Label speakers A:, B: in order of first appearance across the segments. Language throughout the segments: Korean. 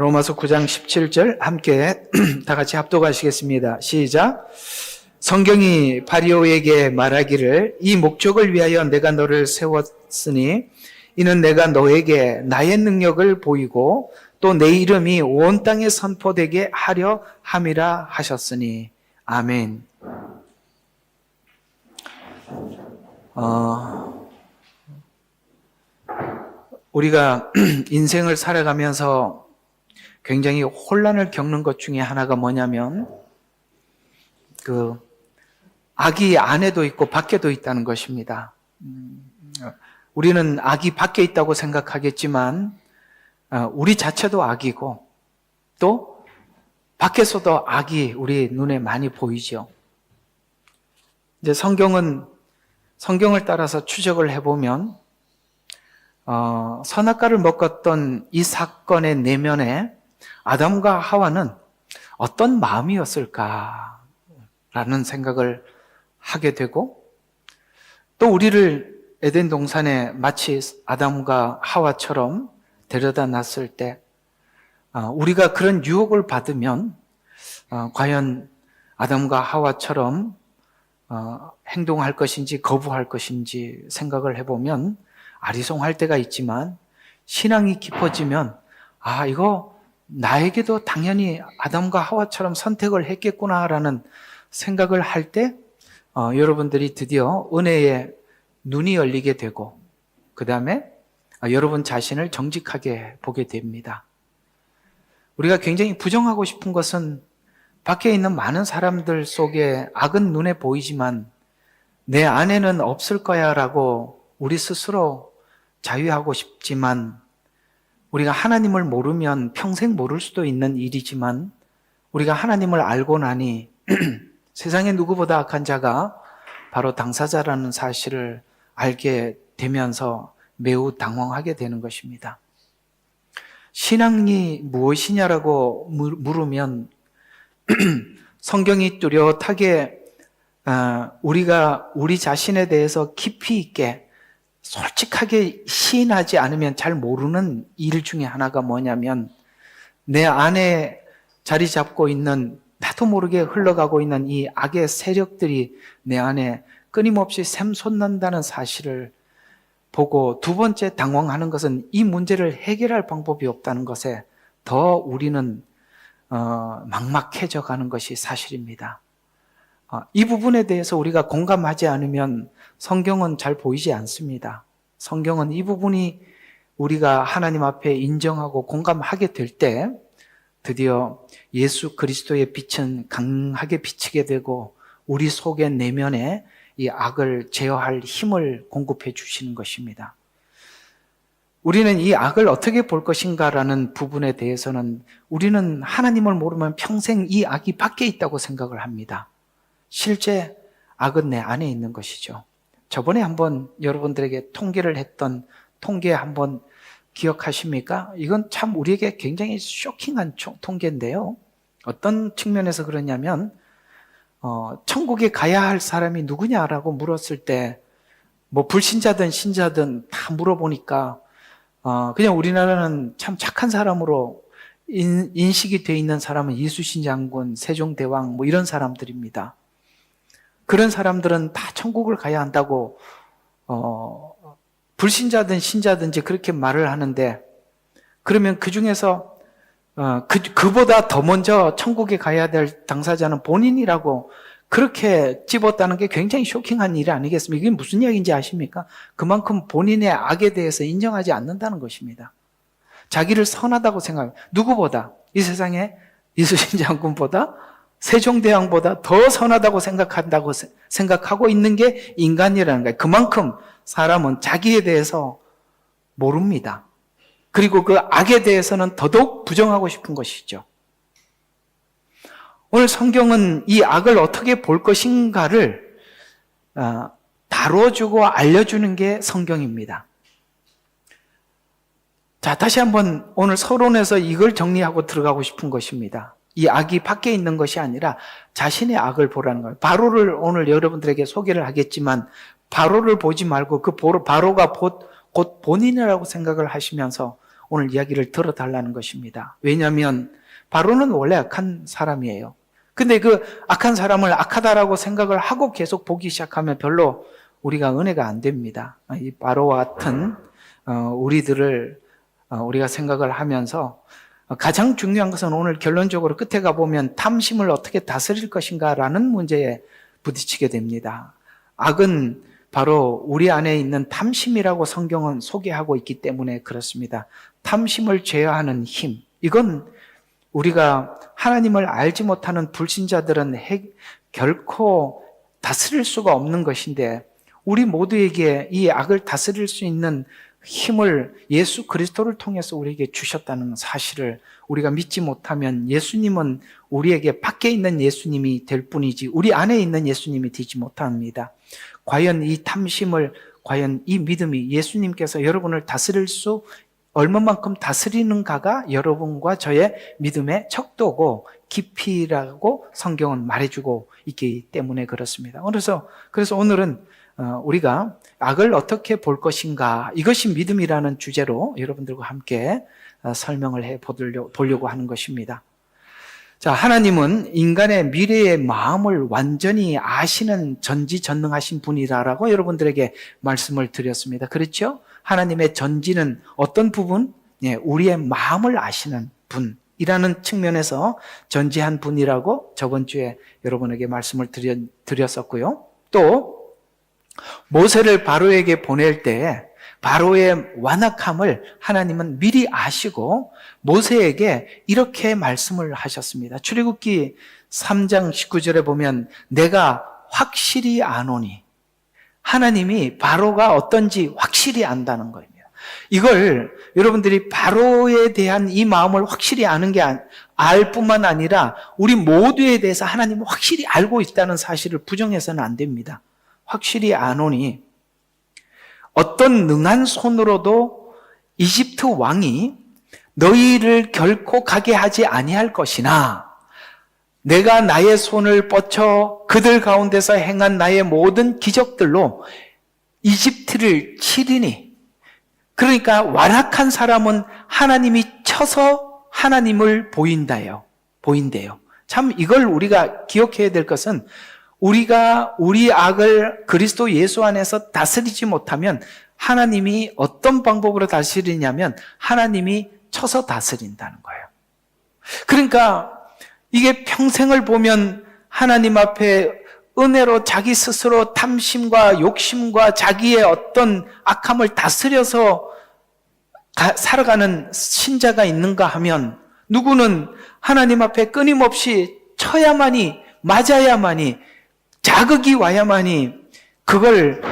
A: 로마서 9장 17절 함께 다 같이 합독하시겠습니다. 시작. 성경이 바리오에게 말하기를 이 목적을 위하여 내가 너를 세웠으니 이는 내가 너에게 나의 능력을 보이고 또 내 이름이 온 땅에 선포되게 하려 함이라 하셨으니. 아멘. 우리가 인생을 살아가면서 굉장히 혼란을 겪는 것 중에 하나가 뭐냐면 악이 안에도 있고 밖에도 있다는 것입니다. 우리는 악이 밖에 있다고 생각하겠지만 우리 자체도 악이고 또 밖에서도 악이 우리 눈에 많이 보이죠. 이제 성경을 따라서 추적을 해보면 선악과를 먹었던 이 사건의 내면에 아담과 하와는 어떤 마음이었을까라는 생각을 하게 되고 또 우리를 에덴 동산에 마치 아담과 하와처럼 데려다 놨을 때 우리가 그런 유혹을 받으면 과연 아담과 하와처럼 행동할 것인지 거부할 것인지 생각을 해보면 아리송할 때가 있지만 신앙이 깊어지면 이거 나에게도 당연히 아담과 하와처럼 선택을 했겠구나라는 생각을 할 때 여러분들이 드디어 은혜의 눈이 열리게 되고 그 다음에 여러분 자신을 정직하게 보게 됩니다. 우리가 굉장히 부정하고 싶은 것은 밖에 있는 많은 사람들 속에 악은 눈에 보이지만 내 안에는 없을 거야 라고 우리 스스로 자유하고 싶지만 우리가 하나님을 모르면 평생 모를 수도 있는 일이지만 우리가 하나님을 알고 나니 세상에 누구보다 악한 자가 바로 당사자라는 사실을 알게 되면서 매우 당황하게 되는 것입니다. 신앙이 무엇이냐라고 물으면 성경이 뚜렷하게 우리가 우리 자신에 대해서 깊이 있게 솔직하게 시인하지 않으면 잘 모르는 일 중에 하나가 뭐냐면 내 안에 자리 잡고 있는 나도 모르게 흘러가고 있는 이 악의 세력들이 내 안에 끊임없이 샘솟는다는 사실을 보고 두 번째 당황하는 것은 이 문제를 해결할 방법이 없다는 것에 더 우리는 막막해져 가는 것이 사실입니다. 이 부분에 대해서 우리가 공감하지 않으면 성경은 잘 보이지 않습니다. 성경은 이 부분이 우리가 하나님 앞에 인정하고 공감하게 될 때 드디어 예수 그리스도의 빛은 강하게 비치게 되고 우리 속의 내면에 이 악을 제어할 힘을 공급해 주시는 것입니다. 우리는 이 악을 어떻게 볼 것인가라는 부분에 대해서는 우리는 하나님을 모르면 평생 이 악이 밖에 있다고 생각을 합니다. 실제 악은 내 안에 있는 것이죠. 저번에 한번 여러분들에게 통계를 했던 통계 한번 기억하십니까? 이건 참 우리에게 굉장히 쇼킹한 통계인데요. 어떤 측면에서 그러냐면 천국에 가야 할 사람이 누구냐라고 물었을 때 불신자든 신자든 다 물어보니까 그냥 우리나라는 참 착한 사람으로 인식이 돼 있는 사람은 이순신 장군, 세종대왕 이런 사람들입니다. 그런 사람들은 다 천국을 가야 한다고 불신자든 신자든지 그렇게 말을 하는데 그러면 그 중에서 그보다 더 먼저 천국에 가야 될 당사자는 본인이라고 그렇게 집었다는 게 굉장히 쇼킹한 일이 아니겠습니까? 이게 무슨 이야기인지 아십니까? 그만큼 본인의 악에 대해서 인정하지 않는다는 것입니다. 자기를 선하다고 생각해요. 누구보다 이 세상에 이순신 장군보다 세종대왕보다 더 선하다고 생각하고 있는 게 인간이라는 거예요. 그만큼 사람은 자기에 대해서 모릅니다. 그리고 그 악에 대해서는 더더욱 부정하고 싶은 것이죠. 오늘 성경은 이 악을 어떻게 볼 것인가를 다뤄주고 알려주는 게 성경입니다. 자, 다시 한번 오늘 서론에서 이걸 정리하고 들어가고 싶은 것입니다. 이 악이 밖에 있는 것이 아니라 자신의 악을 보라는 거예요. 바로를 오늘 여러분들에게 소개를 하겠지만 바로를 보지 말고 그 바로가 곧 본인이라고 생각을 하시면서 오늘 이야기를 들어달라는 것입니다. 왜냐하면 바로는 원래 악한 사람이에요. 근데 그 악한 사람을 악하다라고 생각을 하고 계속 보기 시작하면 별로 우리가 은혜가 안 됩니다. 이 바로와 같은 우리들을 우리가 생각을 하면서 가장 중요한 것은 오늘 결론적으로 끝에 가보면 탐심을 어떻게 다스릴 것인가라는 문제에 부딪히게 됩니다. 악은 바로 우리 안에 있는 탐심이라고 성경은 소개하고 있기 때문에 그렇습니다. 탐심을 제어하는 힘, 이건 우리가 하나님을 알지 못하는 불신자들은 결코 다스릴 수가 없는 것인데, 우리 모두에게 이 악을 다스릴 수 있는 힘을 예수 그리스도를 통해서 우리에게 주셨다는 사실을 우리가 믿지 못하면 예수님은 우리에게 밖에 있는 예수님이 될 뿐이지 우리 안에 있는 예수님이 되지 못합니다. 과연 이 탐심을, 과연 이 믿음이 예수님께서 여러분을 다스릴 수 얼마만큼 다스리는가가 여러분과 저의 믿음의 척도고 깊이라고 성경은 말해주고 있기 때문에 그렇습니다. 그래서 오늘은 우리가 악을 어떻게 볼 것인가, 이것이 믿음이라는 주제로 여러분들과 함께 설명을 해 보려고 하는 것입니다. 자, 하나님은 인간의 미래의 마음을 완전히 아시는 전지전능하신 분이라고 여러분들에게 말씀을 드렸습니다. 그렇죠? 하나님의 전지는 어떤 부분? 우리의 마음을 아시는 분이라는 측면에서 전지한 분이라고 저번 주에 여러분에게 말씀을 드렸었고요. 또 모세를 바로에게 보낼 때 바로의 완악함을 하나님은 미리 아시고 모세에게 이렇게 말씀을 하셨습니다. 출애굽기 3장 19절에 보면 내가 확실히 아노니, 하나님이 바로가 어떤지 확실히 안다는 겁니다. 이걸 여러분들이 바로에 대한 이 마음을 확실히 아는 게 알 뿐만 아니라 우리 모두에 대해서 하나님은 확실히 알고 있다는 사실을 부정해서는 안 됩니다. 확실히 아노니, 어떤 능한 손으로도 이집트 왕이 너희를 결코 가게 하지 아니할 것이나 내가 나의 손을 뻗쳐 그들 가운데서 행한 나의 모든 기적들로 이집트를 치리니. 그러니까 완악한 사람은 하나님이 쳐서 하나님을 보인대요. 참 이걸 우리가 기억해야 될 것은 우리가 우리 악을 그리스도 예수 안에서 다스리지 못하면 하나님이 어떤 방법으로 다스리냐면 하나님이 쳐서 다스린다는 거예요. 그러니까 이게 평생을 보면 하나님 앞에 은혜로 자기 스스로 탐심과 욕심과 자기의 어떤 악함을 다스려서 살아가는 신자가 있는가 하면, 누구는 하나님 앞에 끊임없이 쳐야만이, 맞아야만이, 자극이 와야만이 그걸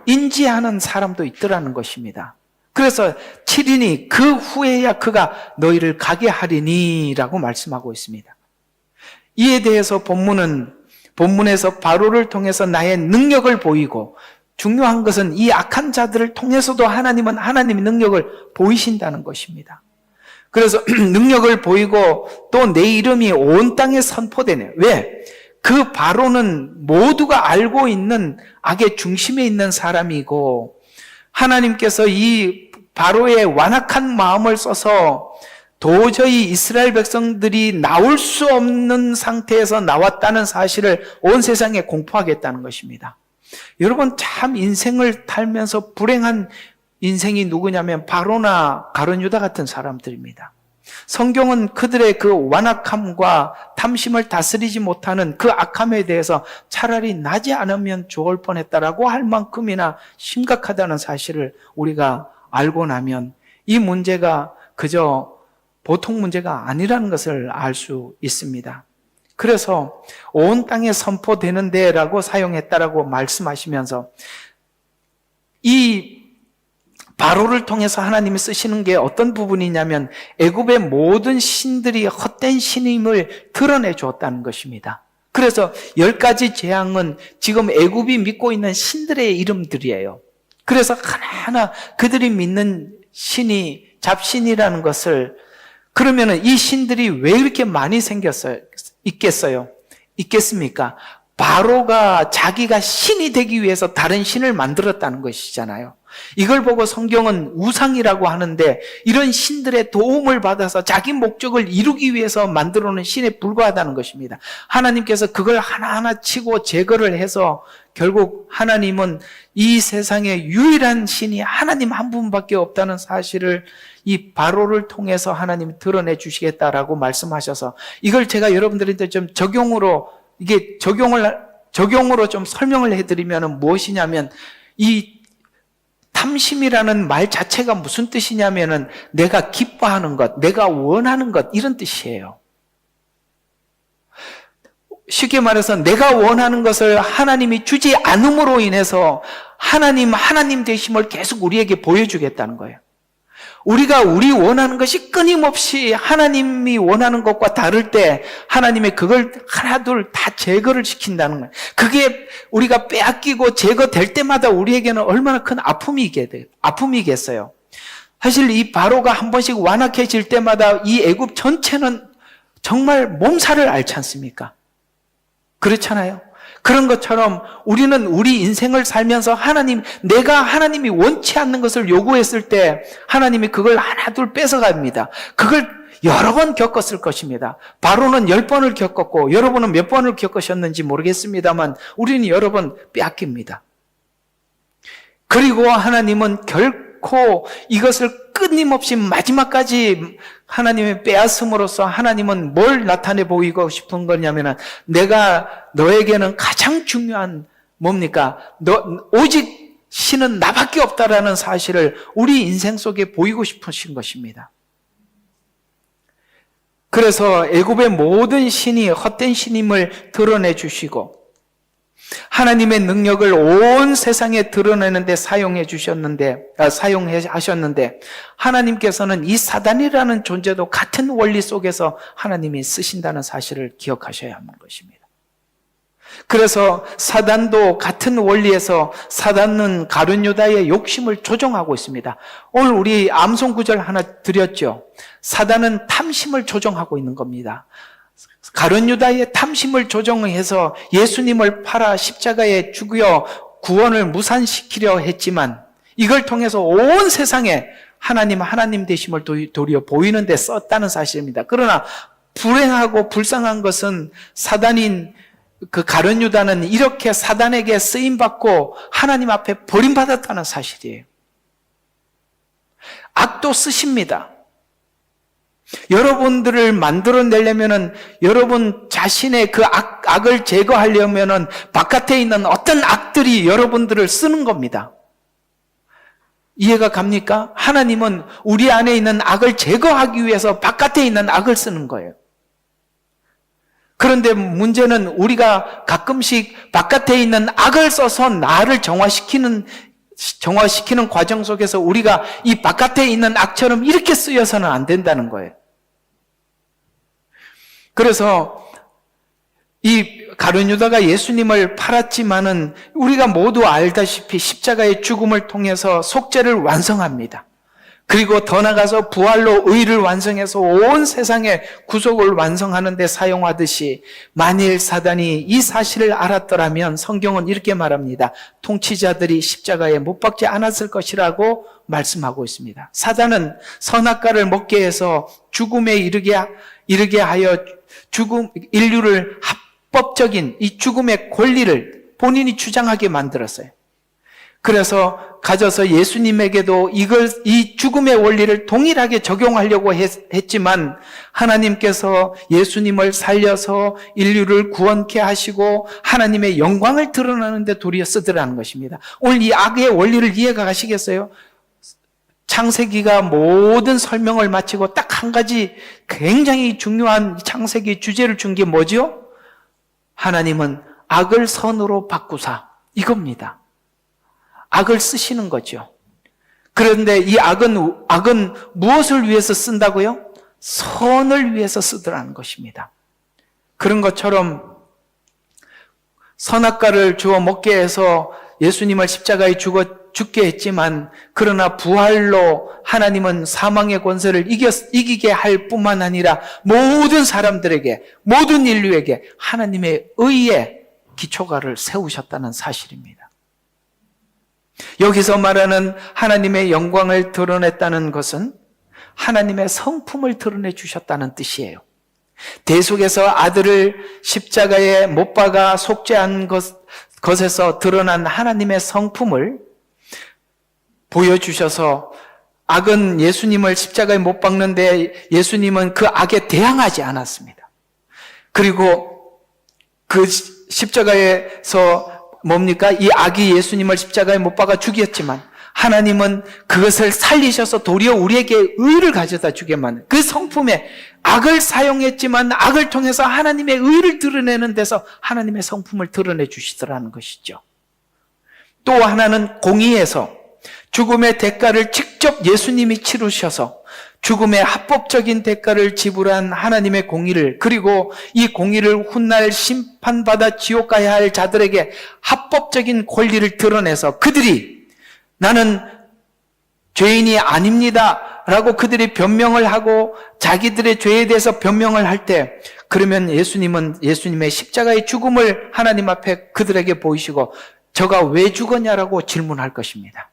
A: 인지하는 사람도 있더라는 것입니다. 그래서 7인이 그 후에야 그가 너희를 가게 하리니 라고 말씀하고 있습니다. 이에 대해서 본문에서 바로를 통해서 나의 능력을 보이고, 중요한 것은 이 악한 자들을 통해서도 하나님은 하나님의 능력을 보이신다는 것입니다. 그래서 능력을 보이고 또 내 이름이 온 땅에 선포되네요. 왜? 그 바로는 모두가 알고 있는 악의 중심에 있는 사람이고, 하나님께서 이 바로의 완악한 마음을 써서 도저히 이스라엘 백성들이 나올 수 없는 상태에서 나왔다는 사실을 온 세상에 공포하겠다는 것입니다. 여러분, 참 인생을 살면서 불행한 인생이 누구냐면 바로나 가룟유다 같은 사람들입니다. 성경은 그들의 그 완악함과 탐심을 다스리지 못하는 그 악함에 대해서 차라리 나지 않으면 좋을 뻔했다라고 할 만큼이나 심각하다는 사실을 우리가 알고 나면 이 문제가 그저 보통 문제가 아니라는 것을 알 수 있습니다. 그래서 온 땅에 선포되는 데라고 사용했다라고 말씀하시면서 이 바로를 통해서 하나님이 쓰시는 게 어떤 부분이냐면 애굽의 모든 신들이 헛된 신임을 드러내 주었다는 것입니다. 그래서 10가지 재앙은 지금 애굽이 믿고 있는 신들의 이름들이에요. 그래서 하나하나 그들이 믿는 신이 잡신이라는 것을, 그러면은 이 신들이 왜 이렇게 많이 있겠습니까? 바로가 자기가 신이 되기 위해서 다른 신을 만들었다는 것이잖아요. 이걸 보고 성경은 우상이라고 하는데 이런 신들의 도움을 받아서 자기 목적을 이루기 위해서 만들어 놓은 신에 불과하다는 것입니다. 하나님께서 그걸 하나하나 치고 제거를 해서 결국 하나님은 이 세상에 유일한 신이 하나님 한 분밖에 없다는 사실을 이 바로를 통해서 하나님이 드러내 주시겠다라고 말씀하셔서 이걸 제가 여러분들한테 좀 적용으로 좀 설명을 해드리면 무엇이냐면 이 탐심이라는 말 자체가 무슨 뜻이냐면은 내가 기뻐하는 것, 내가 원하는 것 이런 뜻이에요. 쉽게 말해서 내가 원하는 것을 하나님이 주지 않음으로 인해서 하나님 되심을 계속 우리에게 보여주겠다는 거예요. 우리가 우리 원하는 것이 끊임없이 하나님이 원하는 것과 다를 때 하나님이 그걸 하나둘 다 제거를 시킨다는 거예요. 그게 우리가 빼앗기고 제거될 때마다 우리에게는 얼마나 큰 아픔이겠어요. 사실 이 바로가 한 번씩 완악해질 때마다 이 애굽 전체는 정말 몸살을 앓지 않습니까? 그렇잖아요. 그런 것처럼 우리는 우리 인생을 살면서 내가 하나님이 원치 않는 것을 요구했을 때 하나님이 그걸 하나둘 뺏어갑니다. 그걸 여러 번 겪었을 것입니다. 바로는 10번을 겪었고 여러분은 몇 번을 겪으셨는지 모르겠습니다만 우리는 여러 번 빼앗깁니다. 그리고 하나님은 결코 이것을 끊임없이 마지막까지 하나님의 빼앗음으로써 하나님은 뭘 나타내 보이고 싶은 거냐면 내가 너에게는 가장 중요한 뭡니까? 오직 신은 나밖에 없다라는 사실을 우리 인생 속에 보이고 싶으신 것입니다. 그래서 애굽의 모든 신이 헛된 신임을 드러내 주시고 하나님의 능력을 온 세상에 드러내는데 사용하셨는데 하나님께서는 이 사단이라는 존재도 같은 원리 속에서 하나님이 쓰신다는 사실을 기억하셔야 하는 것입니다. 그래서 사단도 같은 원리에서 사단은 가룟 유다의 욕심을 조종하고 있습니다. 오늘 우리 암송 구절 하나 드렸죠. 사단은 탐심을 조종하고 있는 겁니다. 가룟 유다의 탐심을 조정해서 예수님을 팔아 십자가에 죽여 구원을 무산시키려 했지만 이걸 통해서 온 세상에 하나님 되심을 도리어 보이는 데 썼다는 사실입니다. 그러나 불행하고 불쌍한 것은 사단인 그 가룟 유다는 이렇게 사단에게 쓰임받고 하나님 앞에 버림받았다는 사실이에요. 악도 쓰십니다. 여러분들을 만들어내려면은 여러분 자신의 그 악을 제거하려면은 바깥에 있는 어떤 악들이 여러분들을 쓰는 겁니다. 이해가 갑니까? 하나님은 우리 안에 있는 악을 제거하기 위해서 바깥에 있는 악을 쓰는 거예요. 그런데 문제는 우리가 가끔씩 바깥에 있는 악을 써서 나를 정화시키는 과정 속에서 우리가 이 바깥에 있는 악처럼 이렇게 쓰여서는 안 된다는 거예요. 그래서 이 가룟 유다가 예수님을 팔았지만은 우리가 모두 알다시피 십자가의 죽음을 통해서 속죄를 완성합니다. 그리고 더 나가서 부활로 의를 완성해서 온 세상의 구속을 완성하는 데 사용하듯이 만일 사단이 이 사실을 알았더라면 성경은 이렇게 말합니다. 통치자들이 십자가에 못 박지 않았을 것이라고 말씀하고 있습니다. 사단은 선악과를 먹게 해서 죽음에 이르게 하여 인류를 합법적인 이 죽음의 권리를 본인이 주장하게 만들었어요. 그래서 가져서 예수님에게도 이 죽음의 원리를 동일하게 적용하려고 했지만 하나님께서 예수님을 살려서 인류를 구원케 하시고 하나님의 영광을 드러나는데 도리어 쓰더라는 것입니다. 오늘 이 악의 원리를 이해가 가시겠어요? 창세기가 모든 설명을 마치고 딱 한 가지 굉장히 중요한 창세기 주제를 준 게 뭐죠? 하나님은 악을 선으로 바꾸사 이겁니다. 악을 쓰시는 거죠. 그런데 이 악은 무엇을 위해서 쓴다고요? 선을 위해서 쓰더라는 것입니다. 그런 것처럼 선악과를 주어 먹게 해서 예수님을 십자가에 죽게 했지만 그러나 부활로 하나님은 사망의 권세를 이기게 할 뿐만 아니라 모든 사람들에게 모든 인류에게 하나님의 의의 기초가를 세우셨다는 사실입니다. 여기서 말하는 하나님의 영광을 드러냈다는 것은 하나님의 성품을 드러내 주셨다는 뜻이에요. 대속에서 아들을 십자가에 못 박아 속죄한 것에서 드러난 하나님의 성품을 보여주셔서 악은 예수님을 십자가에 못 박는데 예수님은 그 악에 대항하지 않았습니다. 그리고 그 십자가에서 뭡니까? 이 악이 예수님을 십자가에 못 박아 죽였지만 하나님은 그것을 살리셔서 도리어 우리에게 의를 가져다 주게 만든 그 성품에 악을 사용했지만 악을 통해서 하나님의 의를 드러내는 데서 하나님의 성품을 드러내 주시더라는 것이죠. 또 하나는 공의에서 죽음의 대가를 직접 예수님이 치르셔서 죽음의 합법적인 대가를 지불한 하나님의 공의를, 그리고 이 공의를 훗날 심판받아 지옥 가야 할 자들에게 합법적인 권리를 드러내서 그들이 나는 죄인이 아닙니다 라고 그들이 변명을 하고 자기들의 죄에 대해서 변명을 할 때, 그러면 예수님은 예수님의 십자가의 죽음을 하나님 앞에 그들에게 보이시고 저가 왜 죽었냐라고 질문할 것입니다.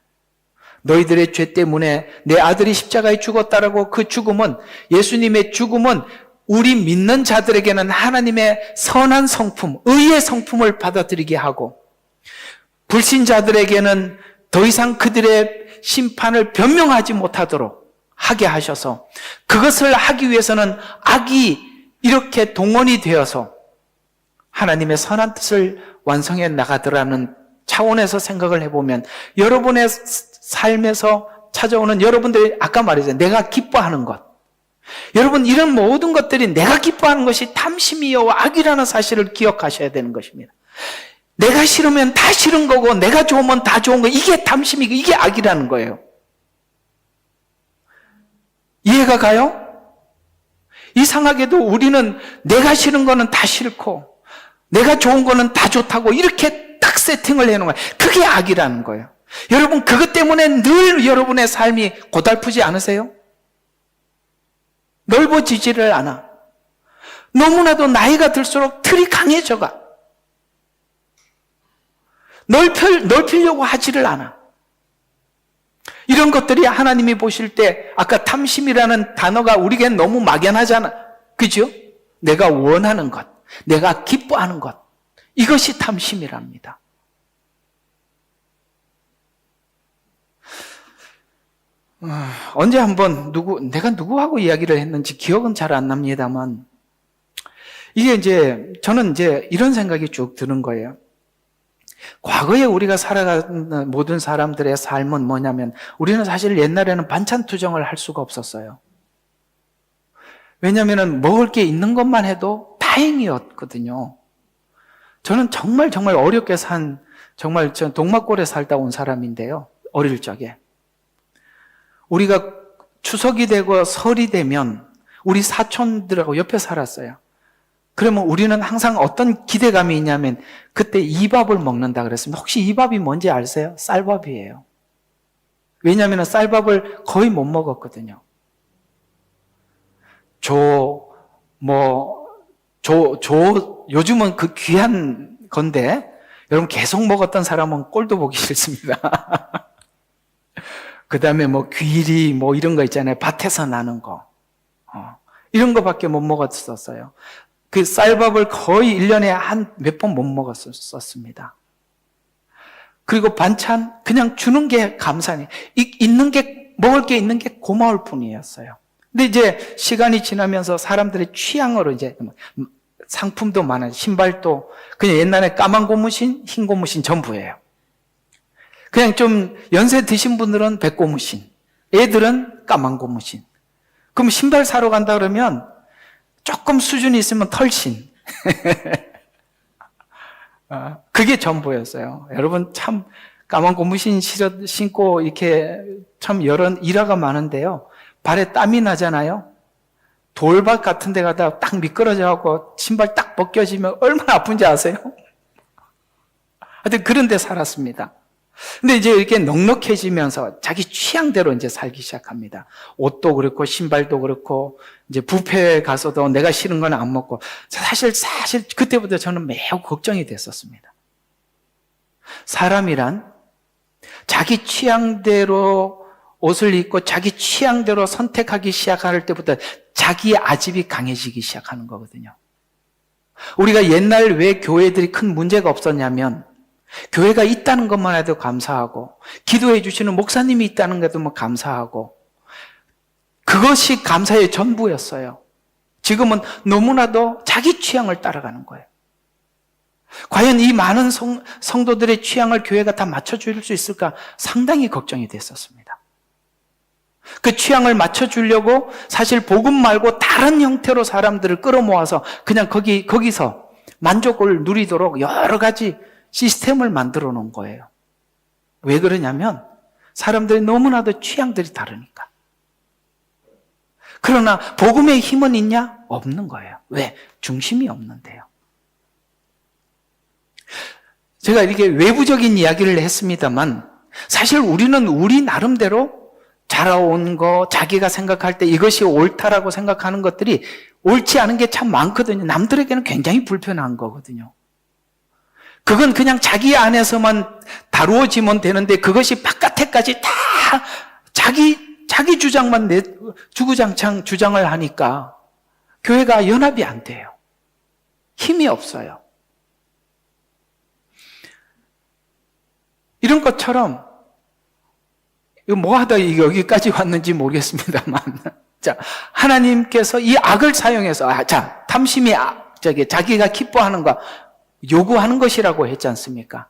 A: 너희들의 죄 때문에 내 아들이 십자가에 죽었다라고. 그 죽음은, 예수님의 죽음은 우리 믿는 자들에게는 하나님의 선한 성품, 의의 성품을 받아들이게 하고, 불신자들에게는 더 이상 그들의 심판을 변명하지 못하도록 하게 하셔서, 그것을 하기 위해서는 악이 이렇게 동원이 되어서 하나님의 선한 뜻을 완성해 나가더라는 차원에서 생각을 해보면, 여러분의 삶에서 찾아오는 여러분들이 아까 말했잖아요. 내가 기뻐하는 것. 여러분, 이런 모든 것들이 내가 기뻐하는 것이 탐심이요 악이라는 사실을 기억하셔야 되는 것입니다. 내가 싫으면 다 싫은 거고 내가 좋으면 다 좋은 거, 이게 탐심이고 이게 악이라는 거예요. 이해가 가요? 이상하게도 우리는 내가 싫은 거는 다 싫고 내가 좋은 거는 다 좋다고 이렇게 딱 세팅을 해놓은 거예요. 그게 악이라는 거예요. 여러분, 그것 때문에 늘 여러분의 삶이 고달프지 않으세요? 넓어지지를 않아. 너무나도 나이가 들수록 틀이 강해져가. 넓히려고 하지를 않아. 이런 것들이 하나님이 보실 때, 아까 탐심이라는 단어가 우리에게 너무 막연하잖아. 그죠? 내가 원하는 것, 내가 기뻐하는 것, 이것이 탐심이랍니다. 언제 한번 내가 누구하고 이야기를 했는지 기억은 잘 안 납니다만, 이게 저는 이런 생각이 쭉 드는 거예요. 과거에 우리가 살아가는 모든 사람들의 삶은 뭐냐면, 우리는 사실 옛날에는 반찬 투정을 할 수가 없었어요. 왜냐하면 먹을 게 있는 것만 해도 다행이었거든요. 저는 정말 어렵게 전 동막골에 살다 온 사람인데요. 어릴 적에. 우리가 추석이 되고 설이 되면 우리 사촌들하고 옆에 살았어요. 그러면 우리는 항상 어떤 기대감이 있냐면, 그때 이밥을 먹는다 그랬습니다. 혹시 이밥이 뭔지 아세요? 쌀밥이에요. 왜냐하면 쌀밥을 거의 못 먹었거든요. 요즘은 그 귀한 건데, 여러분 계속 먹었던 사람은 꼴도 보기 싫습니다. 그 다음에 귀리 이런 거 있잖아요. 밭에서 나는 거. 이런 거밖에 못 먹었었어요. 그 쌀밥을 거의 1년에 한 몇 번 못 먹었었습니다. 그리고 반찬 그냥 주는 게 감사해. 먹을 게 있는 게 고마울 뿐이었어요. 근데 시간이 지나면서 사람들의 취향으로 상품도 많아요. 신발도 그냥 옛날에 까만 고무신, 흰 고무신 전부예요. 그냥 좀 연세 드신 분들은 백고무신, 애들은 까만 고무신. 그럼 신발 사러 간다 그러면 조금 수준이 있으면 털신. 그게 전부였어요. 여러분, 참 까만 고무신 신고 이렇게 참 여러 일화가 많은데요. 발에 땀이 나잖아요. 돌밭 같은 데 가다 딱 미끄러져갖고 신발 딱 벗겨지면 얼마나 아픈지 아세요? 하여튼 그런 데 살았습니다. 근데 이렇게 넉넉해지면서 자기 취향대로 살기 시작합니다. 옷도 그렇고 신발도 그렇고 뷔페에 가서도 내가 싫은 건 안 먹고, 사실 그때부터 저는 매우 걱정이 됐었습니다. 사람이란 자기 취향대로 옷을 입고 자기 취향대로 선택하기 시작할 때부터 자기 아집이 강해지기 시작하는 거거든요. 우리가 옛날 왜 교회들이 큰 문제가 없었냐면 교회가 있다는 것만 해도 감사하고 기도해 주시는 목사님이 있다는 것도 뭐 감사하고 그것이 감사의 전부였어요. 지금은 너무나도 자기 취향을 따라가는 거예요. 과연 이 많은 성도들의 취향을 교회가 다 맞춰줄 수 있을까 상당히 걱정이 됐었습니다. 그 취향을 맞춰주려고 사실 복음 말고 다른 형태로 사람들을 끌어모아서 그냥 거기서 만족을 누리도록 여러 가지 시스템을 만들어 놓은 거예요. 왜 그러냐면 사람들이 너무나도 취향들이 다르니까. 그러나 복음의 힘은 있냐? 없는 거예요. 왜? 중심이 없는데요. 제가 이렇게 외부적인 이야기를 했습니다만 사실 우리는 우리 나름대로 자라온 거, 자기가 생각할 때 이것이 옳다라고 생각하는 것들이 옳지 않은 게 참 많거든요. 남들에게는 굉장히 불편한 거거든요. 그건 그냥 자기 안에서만 다루어지면 되는데 그것이 바깥에까지 다 자기 주장만 주구장창 주장을 하니까 교회가 연합이 안 돼요. 힘이 없어요. 이런 것처럼 이거 뭐 하다 여기까지 왔는지 모르겠습니다만 자, 하나님께서 이 악을 사용해서 탐심이 자기가 기뻐하는 거 요구하는 것이라고 했지 않습니까?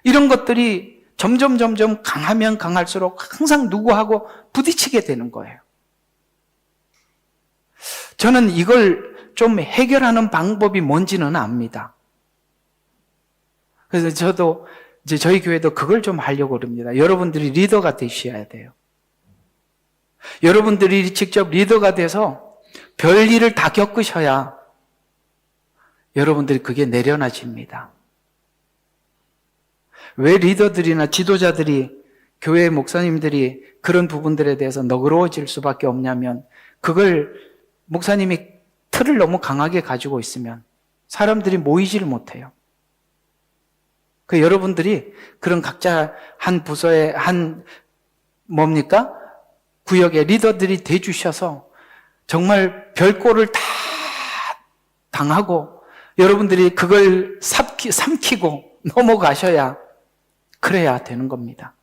A: 이런 것들이 점점 강하면 강할수록 항상 누구하고 부딪히게 되는 거예요. 저는 이걸 좀 해결하는 방법이 뭔지는 압니다. 그래서 저도 이제 저희 교회도 그걸 좀 하려고 합니다. 여러분들이 리더가 되셔야 돼요. 여러분들이 직접 리더가 돼서 별일을 다 겪으셔야 여러분들이 그게 내려놔집니다. 왜 리더들이나 지도자들이 교회 목사님들이 그런 부분들에 대해서 너그러워질 수밖에 없냐면 그걸 목사님이 틀을 너무 강하게 가지고 있으면 사람들이 모이지를 못해요. 그 여러분들이 그런 각자 한 부서에 구역의 리더들이 돼주셔서 정말 별꼴을 다 당하고 여러분들이 그걸 삼키고 넘어가셔야 그래야 되는 겁니다.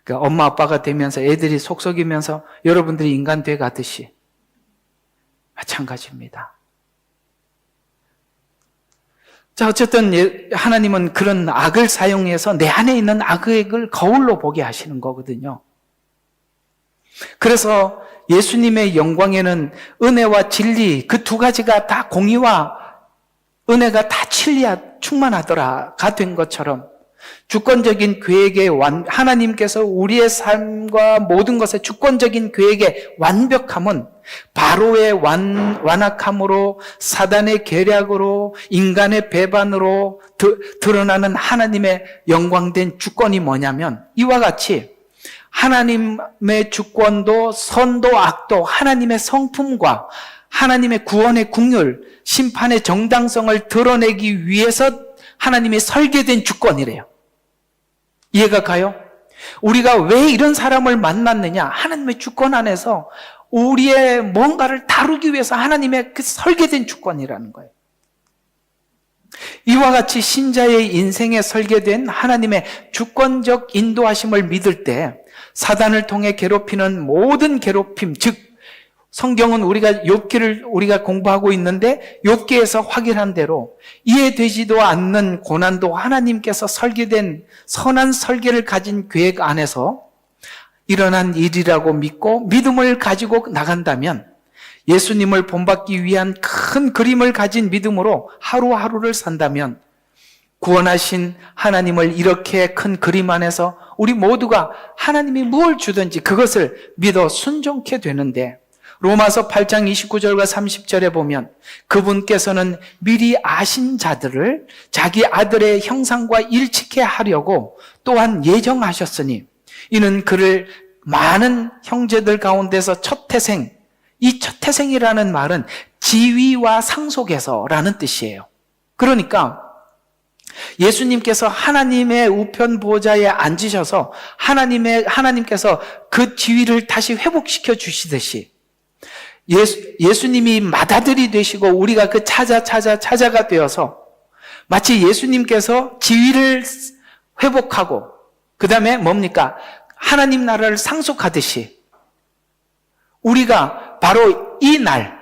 A: 그러니까 엄마 아빠가 되면서 애들이 속썩이면서 여러분들이 인간 돼 가듯이 마찬가지입니다. 자, 어쨌든 하나님은 그런 악을 사용해서 내 안에 있는 악을 거울로 보게 하시는 거거든요. 그래서 예수님의 영광에는 은혜와 진리 그 두 가지가 다 공의와 은혜가 다 충만하더라가 된 것처럼 주권적인 계획의 하나님께서 우리의 삶과 모든 것의 주권적인 계획의 완벽함은 바로의 완악함으로 사단의 계략으로 인간의 배반으로 드러나는 하나님의 영광된 주권이 뭐냐면 이와 같이 하나님의 주권도 선도 악도 하나님의 성품과 하나님의 구원의 긍휼, 심판의 정당성을 드러내기 위해서 하나님이 설계된 주권이래요. 이해가 가요? 우리가 왜 이런 사람을 만났느냐? 하나님의 주권 안에서 우리의 뭔가를 다루기 위해서 하나님의 그 설계된 주권이라는 거예요. 이와 같이 신자의 인생에 설계된 하나님의 주권적 인도하심을 믿을 때 사단을 통해 괴롭히는 모든 괴롭힘, 즉 성경은 욥기를 우리가 공부하고 있는데 욥기에서 확인한 대로 이해되지도 않는 고난도 하나님께서 설계된 선한 설계를 가진 계획 안에서 일어난 일이라고 믿고 믿음을 가지고 나간다면 예수님을 본받기 위한 큰 그림을 가진 믿음으로 하루하루를 산다면 구원하신 하나님을 이렇게 큰 그림 안에서 우리 모두가 하나님이 무엇을 주든지 그것을 믿어 순종케 되는데 로마서 8장 29절과 30절에 보면 그분께서는 미리 아신 자들을 자기 아들의 형상과 일치케 하려고 또한 예정하셨으니 이는 그를 많은 형제들 가운데서 첫 태생, 이 첫 태생이라는 말은 지위와 상속에서라는 뜻이에요. 그러니까 예수님께서 하나님의 우편 보좌에 앉으셔서 하나님께서 그 지위를 다시 회복시켜 주시듯이 예수님이 맏아들이 되시고 우리가 그 차자가 되어서 마치 예수님께서 지위를 회복하고 그 다음에 뭡니까? 하나님 나라를 상속하듯이 우리가 바로 이 날,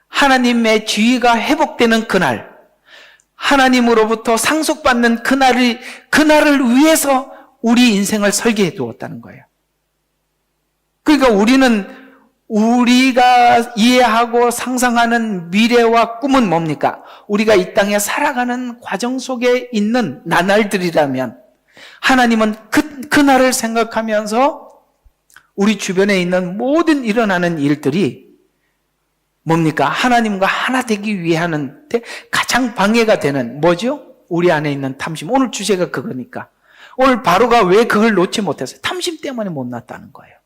A: 하나님의 지위가 회복되는 그날, 하나님으로부터 상속받는 그날을 위해서 우리 인생을 설계해 두었다는 거예요. 그러니까 우리가 이해하고 상상하는 미래와 꿈은 뭡니까? 우리가 이 땅에 살아가는 과정 속에 있는 나날들이라면 하나님은 그날을 생각하면서 우리 주변에 있는 모든 일어나는 일들이 뭡니까? 하나님과 하나 되기 위해 하는데 가장 방해가 되는 뭐죠? 우리 안에 있는 탐심. 오늘 주제가 그거니까. 오늘 바로가 왜 그걸 놓지 못했어요? 탐심 때문에 못 났다는 거예요.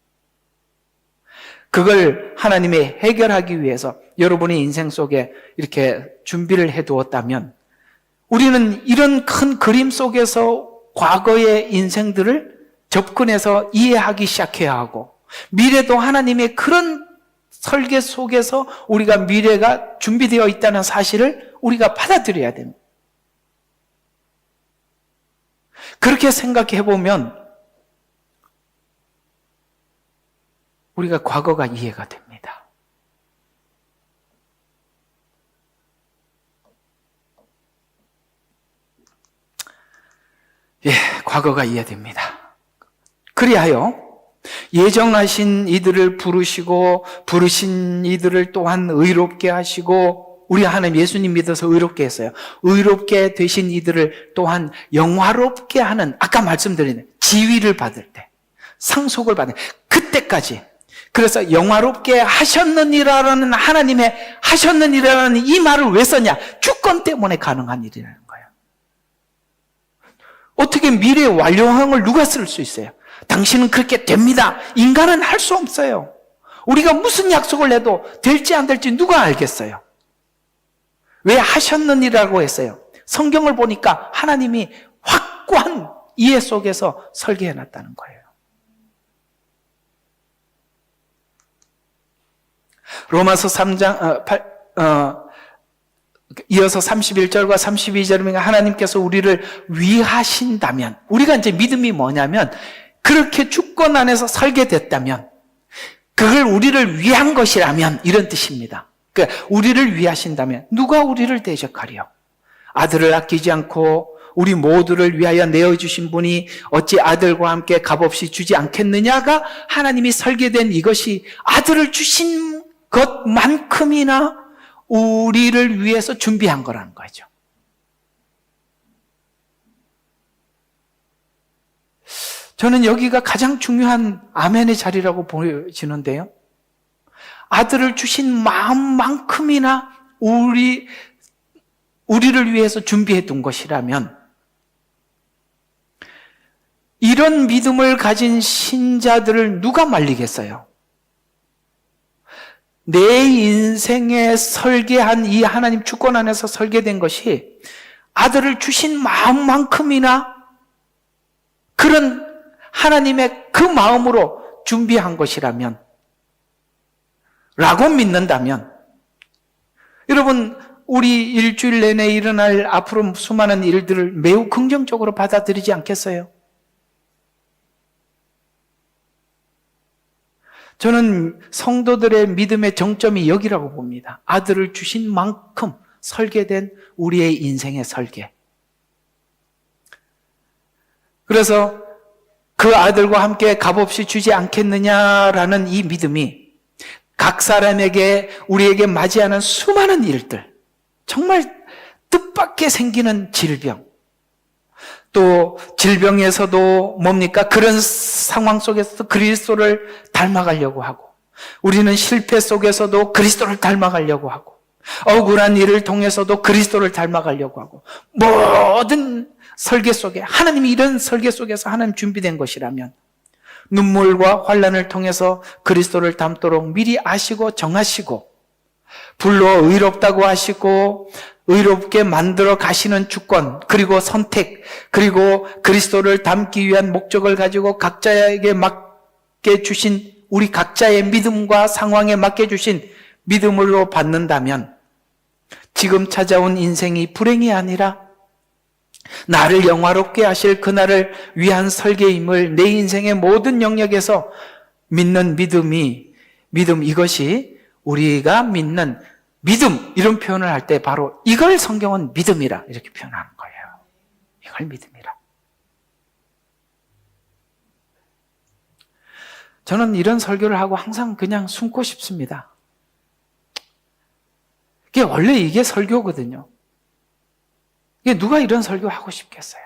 A: 그걸 하나님이 해결하기 위해서 여러분의 인생 속에 이렇게 준비를 해두었다면 우리는 이런 큰 그림 속에서 과거의 인생들을 접근해서 이해하기 시작해야 하고 미래도 하나님의 그런 설계 속에서 우리가 미래가 준비되어 있다는 사실을 우리가 받아들여야 됩니다. 그렇게 생각해 보면 우리가 과거가 이해가 됩니다. 예, 과거가 이해됩니다. 그리하여 예정하신 이들을 부르신 이들을 또한 의롭게 하시고 우리 하나님 예수님 믿어서 의롭게 했어요. 의롭게 되신 이들을 또한 영화롭게 하는 아까 말씀드린 지위를 받을 때 상속을 받는 그때까지 그래서 영화롭게 하셨느니라는 하나님의 하셨느니라는 이 말을 왜 썼냐? 주권 때문에 가능한 일이라는 거예요. 어떻게 미래의 완료형을 누가 쓸 수 있어요? 당신은 그렇게 됩니다. 인간은 할 수 없어요. 우리가 무슨 약속을 해도 될지 안 될지 누가 알겠어요? 왜 하셨느니라고 했어요? 성경을 보니까 하나님이 확고한 이해 속에서 설계해놨다는 거예요. 로마서 3장 이어서 31절과 32절에 하나님께서 우리를 위하신다면 우리가 이제 믿음이 뭐냐면 그렇게 주권 안에서 설계됐다면 그걸 우리를 위한 것이라면 이런 뜻입니다. 그러니까 우리를 위하신다면 누가 우리를 대적하리요? 아들을 아끼지 않고 우리 모두를 위하여 내어주신 분이 어찌 아들과 함께 값없이 주지 않겠느냐가 하나님이 설계된 이것이 아들을 주신 것만큼이나 우리를 위해서 준비한 거라는 거죠. 저는 여기가 가장 중요한 아멘의 자리라고 보여지는데요. 아들을 주신 마음만큼이나 우리를 위해서 준비해 둔 것이라면 이런 믿음을 가진 신자들을 누가 말리겠어요? 내 인생에 설계한 이 하나님 주권 안에서 설계된 것이 아들을 주신 마음만큼이나 그런 하나님의 그 마음으로 준비한 것이라면 라고 믿는다면 여러분 우리 일주일 내내 일어날 앞으로 수많은 일들을 매우 긍정적으로 받아들이지 않겠어요? 저는 성도들의 믿음의 정점이 여기라고 봅니다. 아들을 주신 만큼 설계된 우리의 인생의 설계. 그래서 그 아들과 함께 값없이 주지 않겠느냐라는 이 믿음이 각 사람에게 우리에게 맞이하는 수많은 일들, 정말 뜻밖의 생기는 질병, 또 질병에서도 뭡니까? 그런 상황 속에서도 그리스도를 닮아가려고 하고 우리는 실패 속에서도 그리스도를 닮아가려고 하고 억울한 일을 통해서도 그리스도를 닮아가려고 하고 모든 설계 속에 하나님이 이런 설계 속에서 하나님 준비된 것이라면 눈물과 환난을 통해서 그리스도를 닮도록 미리 아시고 정하시고 불로 의롭다고 하시고 의롭게 만들어 가시는 주권, 그리고 선택, 그리고 그리스도를 닮기 위한 목적을 가지고 각자에게 맡겨 주신 우리 각자의 믿음과 상황에 맡겨 주신 믿음으로 받는다면 지금 찾아온 인생이 불행이 아니라 나를 영화롭게 하실 그날을 위한 설계임을 내 인생의 모든 영역에서 믿는 믿음, 이것이 우리가 믿는 믿음, 이런 표현을 할 때 바로 이걸 성경은 믿음이라 이렇게 표현하는 거예요. 이걸 믿음이라. 저는 이런 설교를 하고 항상 그냥 숨고 싶습니다. 원래 이게 설교거든요. 누가 이런 설교 하고 싶겠어요?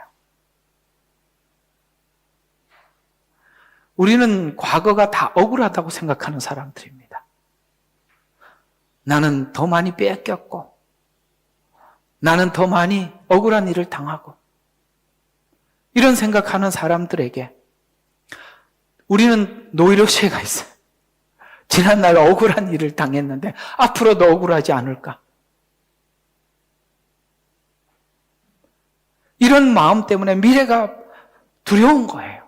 A: 우리는 과거가 다 억울하다고 생각하는 사람들입니다. 나는 더 많이 뺏겼고, 나는 더 많이 억울한 일을 당하고, 이런 생각하는 사람들에게 우리는 노이로제가 있어요. 지난날 억울한 일을 당했는데 앞으로도 억울하지 않을까? 이런 마음 때문에 미래가 두려운 거예요.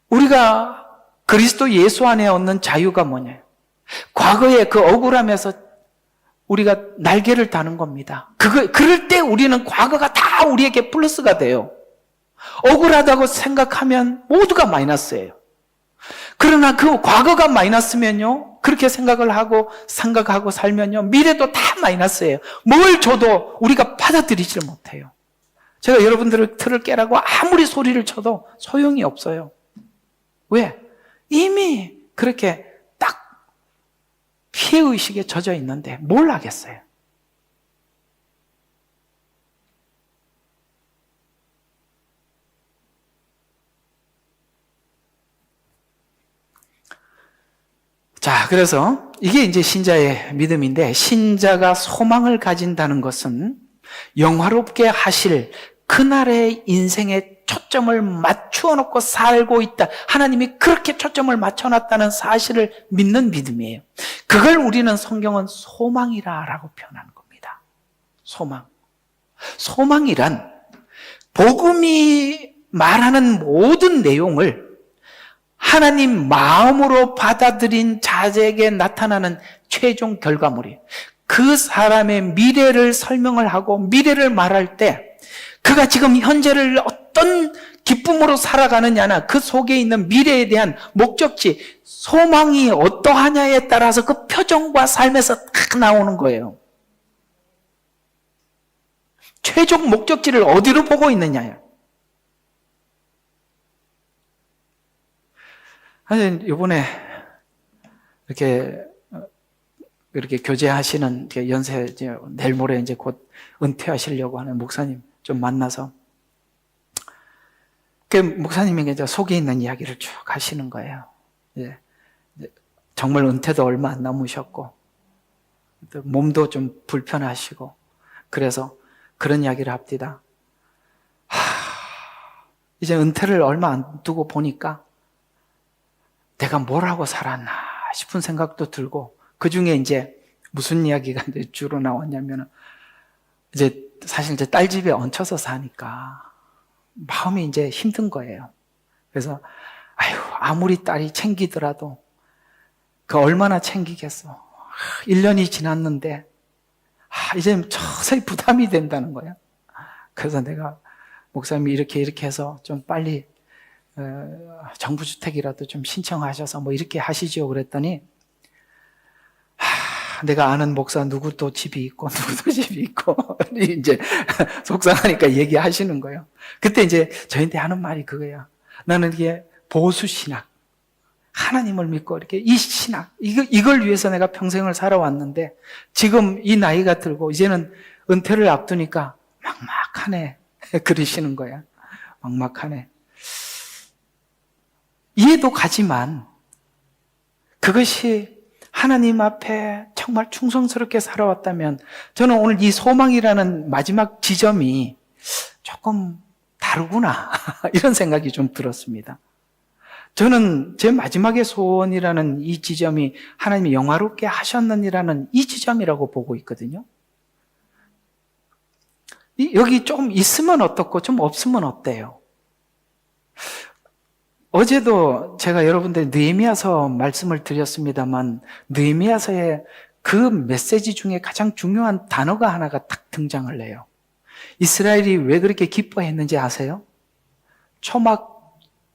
A: 우리가 그리스도 예수 안에 얻는 자유가 뭐냐요? 과거의 그 억울함에서 우리가 날개를 다는 겁니다. 그럴 때 우리는 과거가 다 우리에게 플러스가 돼요. 억울하다고 생각하면 모두가 마이너스예요. 그러나 그 과거가 마이너스면요, 그렇게 생각하고 살면요, 미래도 다 마이너스예요. 뭘 줘도 우리가 받아들이질 못해요. 제가 여러분들을 틀을 깨라고 아무리 소리를 쳐도 소용이 없어요. 왜? 이미 그렇게 딱 피해의식에 젖어 있는데 뭘 하겠어요? 자, 그래서 이게 이제 신자의 믿음인데, 신자가 소망을 가진다는 것은 영화롭게 하실 그날의 인생에 초점을 맞추어 놓고 살고 있다. 하나님이 그렇게 초점을 맞춰놨다는 사실을 믿는 믿음이에요. 그걸 우리는 성경은 소망이라고 표현하는 겁니다. 소망. 소망이란 복음이 말하는 모든 내용을 하나님 마음으로 받아들인 자에게 나타나는 최종 결과물이에요. 그 사람의 미래를 설명을 하고 미래를 말할 때 그가 지금 현재를 어떤 기쁨으로 살아가느냐나 그 속에 있는 미래에 대한 목적지, 소망이 어떠하냐에 따라서 그 표정과 삶에서 딱 나오는 거예요. 최종 목적지를 어디로 보고 있느냐요. 사실 이번에 이렇게 교제하시는 연세, 내일 모레 이제 곧 은퇴하시려고 하는 목사님 좀 만나서 그 목사님이 이제 속에 있는 이야기를 쭉 하시는 거예요. 예. 정말 은퇴도 얼마 안 남으셨고 또 몸도 좀 불편하시고 그래서 그런 이야기를 합니다. 이제 은퇴를 얼마 안 두고 보니까 내가 뭘 하고 살았나 싶은 생각도 들고, 그 중에 이제 무슨 이야기가 이제 주로 나왔냐면, 이제 사실 이제 딸 집에 얹혀서 사니까 마음이 이제 힘든 거예요. 그래서, 아무리 딸이 챙기더라도 그 얼마나 챙기겠어. 1년이 지났는데, 이제 서서히 부담이 된다는 거야. 그래서 내가 목사님이 이렇게 해서 좀 빨리 정부주택이라도 좀 신청하셔서 뭐 이렇게 하시죠. 그랬더니 내가 아는 목사 누구도 집이 있고 누구도 집이 있고 이제 속상하니까 얘기하시는 거예요. 그때 이제 저한테 하는 말이 그거예요. 나는 이게 보수신학, 하나님을 믿고 이렇게 이 신학, 이걸 위해서 내가 평생을 살아왔는데 지금 이 나이가 들고 이제는 은퇴를 앞두니까 막막하네. 그러시는 거야. 막막하네. 이해도 가지만 그것이 하나님 앞에 정말 충성스럽게 살아왔다면 저는 오늘 이 소망이라는 마지막 지점이 조금 다르구나 이런 생각이 좀 들었습니다. 저는 제 마지막의 소원이라는 이 지점이 하나님이 영화롭게 하셨느니라는 이 지점이라고 보고 있거든요. 여기 좀 있으면 어떻고 좀 없으면 어때요? 어제도 제가 여러분들 느헤미야서 말씀을 드렸습니다만 느헤미야서의 그 메시지 중에 가장 중요한 단어가 하나가 딱 등장을 해요. 이스라엘이 왜 그렇게 기뻐했는지 아세요?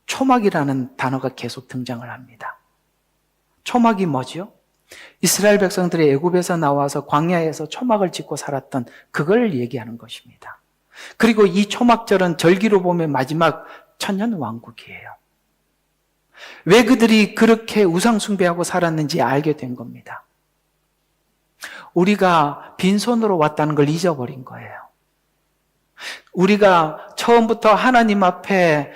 A: 초막이라는 단어가 계속 등장을 합니다. 초막이 뭐죠? 이스라엘 백성들이 애굽에서 나와서 광야에서 초막을 짓고 살았던 그걸 얘기하는 것입니다. 그리고 이 초막절은 절기로 보면 마지막 천년 왕국이에요. 왜 그들이 그렇게 우상 숭배하고 살았는지 알게 된 겁니다. 우리가 빈손으로 왔다는 걸 잊어버린 거예요. 우리가 처음부터 하나님 앞에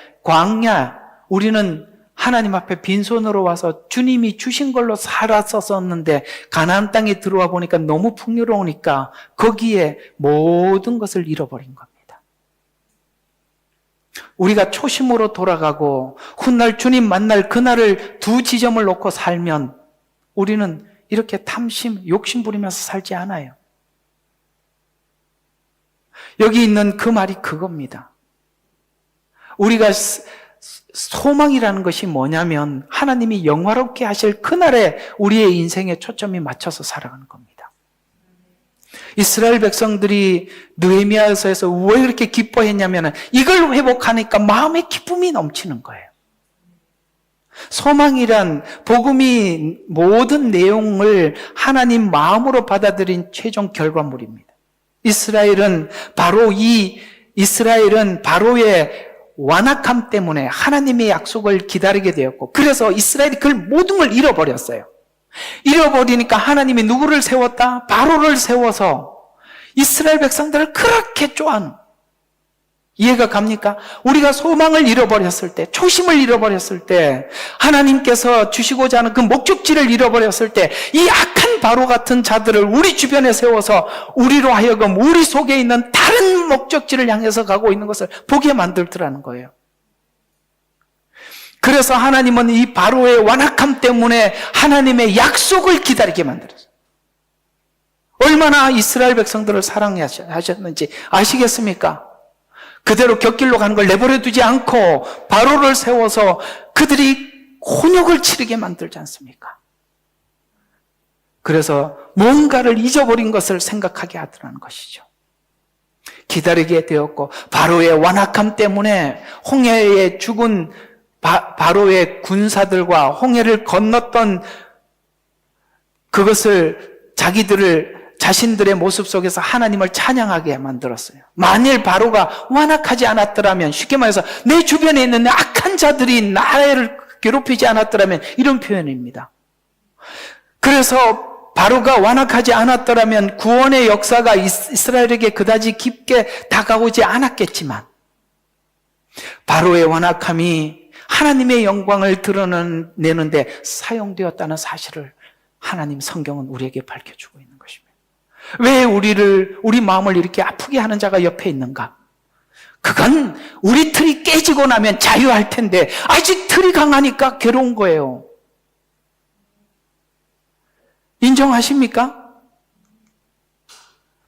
A: 우리는 하나님 앞에 빈손으로 와서 주님이 주신 걸로 살았었는데 가나안 땅에 들어와 보니까 너무 풍요로우니까 거기에 모든 것을 잃어버린 겁니다. 우리가 초심으로 돌아가고 훗날 주님 만날 그날을 두 지점을 놓고 살면 우리는 이렇게 욕심 부리면서 살지 않아요. 여기 있는 그 말이 그겁니다. 우리가 소망이라는 것이 뭐냐면 하나님이 영화롭게 하실 그날에 우리의 인생에 초점이 맞춰서 살아가는 겁니다. 이스라엘 백성들이 느헤미야서에서 왜 그렇게 기뻐했냐면 이걸 회복하니까 마음의 기쁨이 넘치는 거예요. 소망이란 복음이 모든 내용을 하나님 마음으로 받아들인 최종 결과물입니다. 이스라엘은 바로의 완악함 때문에 하나님의 약속을 기다리게 되었고 그래서 이스라엘이 그 모든 걸 잃어버렸어요. 잃어버리니까 하나님이 누구를 세웠다? 바로를 세워서 이스라엘 백성들을 그렇게 쪼아는 이해가 갑니까? 우리가 소망을 잃어버렸을 때, 초심을 잃어버렸을 때, 하나님께서 주시고자 하는 그 목적지를 잃어버렸을 때, 이 악한 바로 같은 자들을 우리 주변에 세워서 우리로 하여금 우리 속에 있는 다른 목적지를 향해서 가고 있는 것을 보게 만들더라는 거예요. 그래서 하나님은 이 바로의 완악함 때문에 하나님의 약속을 기다리게 만들었어요. 얼마나 이스라엘 백성들을 사랑하셨는지 아시겠습니까? 그대로 곁길로 가는 걸 내버려 두지 않고 바로를 세워서 그들이 혼욕을 치르게 만들지 않습니까? 그래서 뭔가를 잊어버린 것을 생각하게 하더라는 것이죠. 기다리게 되었고 바로의 완악함 때문에 홍해에 죽은 바로의 군사들과 홍해를 건넜던 그것을 자신들의 모습 속에서 하나님을 찬양하게 만들었어요. 만일 바로가 완악하지 않았더라면, 쉽게 말해서 내 주변에 있는 악한 자들이 나를 괴롭히지 않았더라면 이런 표현입니다. 그래서 바로가 완악하지 않았더라면 구원의 역사가 이스라엘에게 그다지 깊게 다가오지 않았겠지만 바로의 완악함이 하나님의 영광을 드러내는데 사용되었다는 사실을 하나님 성경은 우리에게 밝혀주고 있는 것입니다. 왜 우리 마음을 이렇게 아프게 하는 자가 옆에 있는가? 그건 우리 틀이 깨지고 나면 자유할 텐데 아직 틀이 강하니까 괴로운 거예요. 인정하십니까?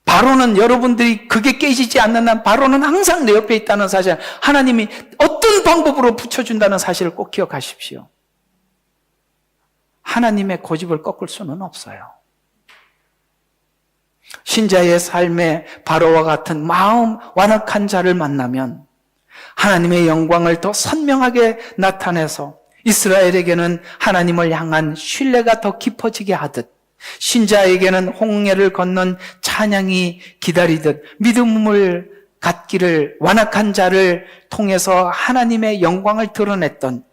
A: 바로는 여러분들이 그게 깨지지 않는 한 바로는 항상 내 옆에 있다는 사실, 하나님이 어떤 방법으로 붙여준다는 사실을 꼭 기억하십시오. 하나님의 고집을 꺾을 수는 없어요. 신자의 삶에 바로와 같은 마음 완악한 자를 만나면 하나님의 영광을 더 선명하게 나타내서 이스라엘에게는 하나님을 향한 신뢰가 더 깊어지게 하듯 신자에게는 홍해를 건넌 찬양이 기다리듯 믿음을 갖기를 완악한 자를 통해서 하나님의 영광을 드러냈던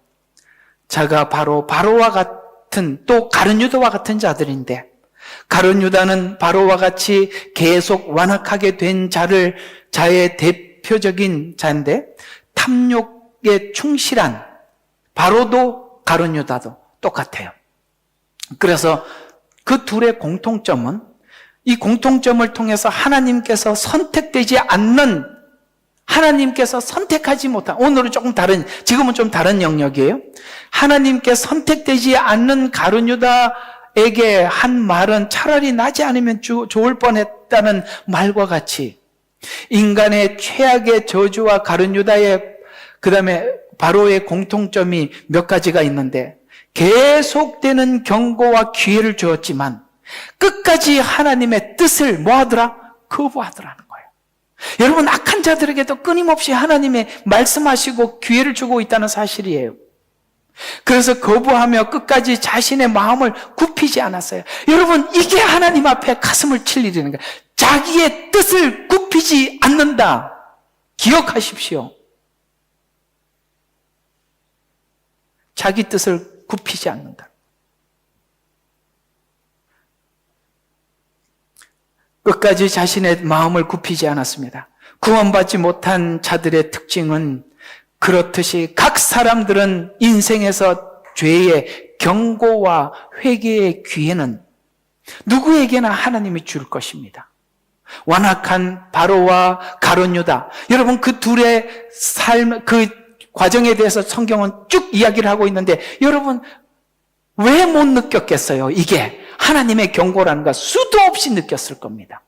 A: 자가 바로 바로와 같은, 또 가룟 유다와 같은 자들인데, 가룟 유다는 바로와 같이 계속 완악하게 된 자의 대표적인 자인데, 탐욕에 충실한 바로도 가룟 유다도 똑같아요. 그래서 그 둘의 공통점은, 이 공통점을 통해서 하나님께서 선택되지 않는 하나님께서 선택하지 못한, 오늘은 조금 다른, 지금은 좀 다른 영역이에요. 하나님께 선택되지 않는 가룟 유다에게 한 말은 차라리 나지 않으면 좋을 뻔했다는 말과 같이 인간의 최악의 저주와 가룟 유다의 그 다음에 바로의 공통점이 몇 가지가 있는데 계속되는 경고와 기회를 주었지만 끝까지 하나님의 뜻을 뭐하더라? 거부하더라는 거예요. 여러분, 악한 자들에게도 끊임없이 하나님의 말씀하시고 기회를 주고 있다는 사실이에요. 그래서 거부하며 끝까지 자신의 마음을 굽히지 않았어요. 여러분, 이게 하나님 앞에 가슴을 칠 일이라는 거예요. 자기의 뜻을 굽히지 않는다. 기억하십시오. 자기 뜻을 굽히지 않는다. 끝까지 자신의 마음을 굽히지 않았습니다. 구원받지 못한 자들의 특징은 그렇듯이 각 사람들은 인생에서 죄의 경고와 회개의 기회는 누구에게나 하나님이 줄 것입니다. 완악한 바로와 가룟 유다, 여러분 그 둘의 삶, 그 과정에 대해서 성경은 쭉 이야기를 하고 있는데 여러분 왜 못 느꼈겠어요? 이게 하나님의 경고라는 것 수도 없이 느꼈을 겁니다.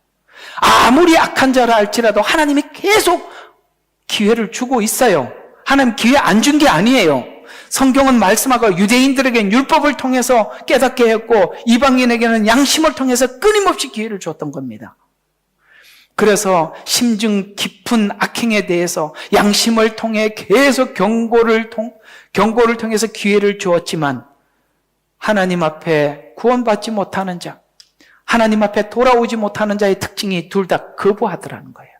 A: 아무리 악한 자라 할지라도 하나님이 계속 기회를 주고 있어요. 하나님 기회 안 준 게 아니에요. 성경은 말씀하고 유대인들에게는 율법을 통해서 깨닫게 했고 이방인에게는 양심을 통해서 끊임없이 기회를 줬던 겁니다. 그래서 심증 깊은 악행에 대해서 양심을 통해 계속 경고를 통해서 기회를 주었지만 하나님 앞에 구원받지 못하는 자, 하나님 앞에 돌아오지 못하는 자의 특징이 둘 다 거부하더라는 거예요.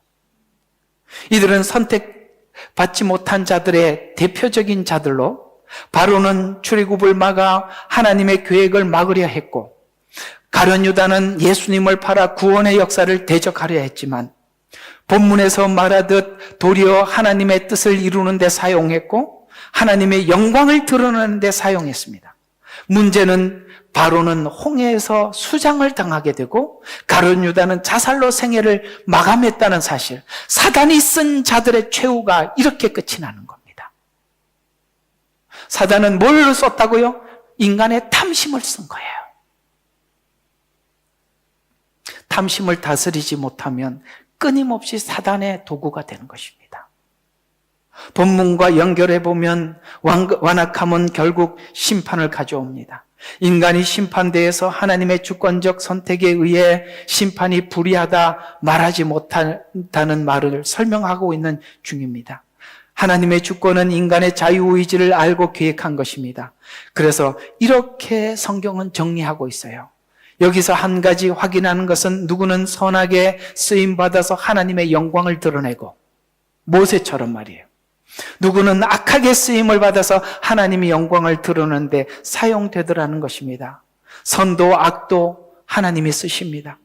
A: 이들은 선택받지 못한 자들의 대표적인 자들로 바로는 출애굽을 막아 하나님의 계획을 막으려 했고 가룟 유다는 예수님을 팔아 구원의 역사를 대적하려 했지만 본문에서 말하듯 도리어 하나님의 뜻을 이루는 데 사용했고 하나님의 영광을 드러내는 데 사용했습니다. 문제는 바로는 홍해에서 수장을 당하게 되고 가룟 유다는 자살로 생애를 마감했다는 사실, 사단이 쓴 자들의 최후가 이렇게 끝이 나는 겁니다. 사단은 뭘 썼다고요? 인간의 탐심을 쓴 거예요. 탐심을 다스리지 못하면 끊임없이 사단의 도구가 되는 것입니다. 본문과 연결해 보면 완악함은 결국 심판을 가져옵니다. 인간이 심판대에서 하나님의 주권적 선택에 의해 심판이 불의하다 말하지 못한다는 말을 설명하고 있는 중입니다. 하나님의 주권은 인간의 자유의지를 알고 계획한 것입니다. 그래서 이렇게 성경은 정리하고 있어요. 여기서 한 가지 확인하는 것은 누구는 선하게 쓰임받아서 하나님의 영광을 드러내고 모세처럼 말이에요. 누구는 악하게 쓰임을 받아서 하나님의 영광을 드러내는데 사용되더라는 것입니다. 선도 악도 하나님이 쓰십니다.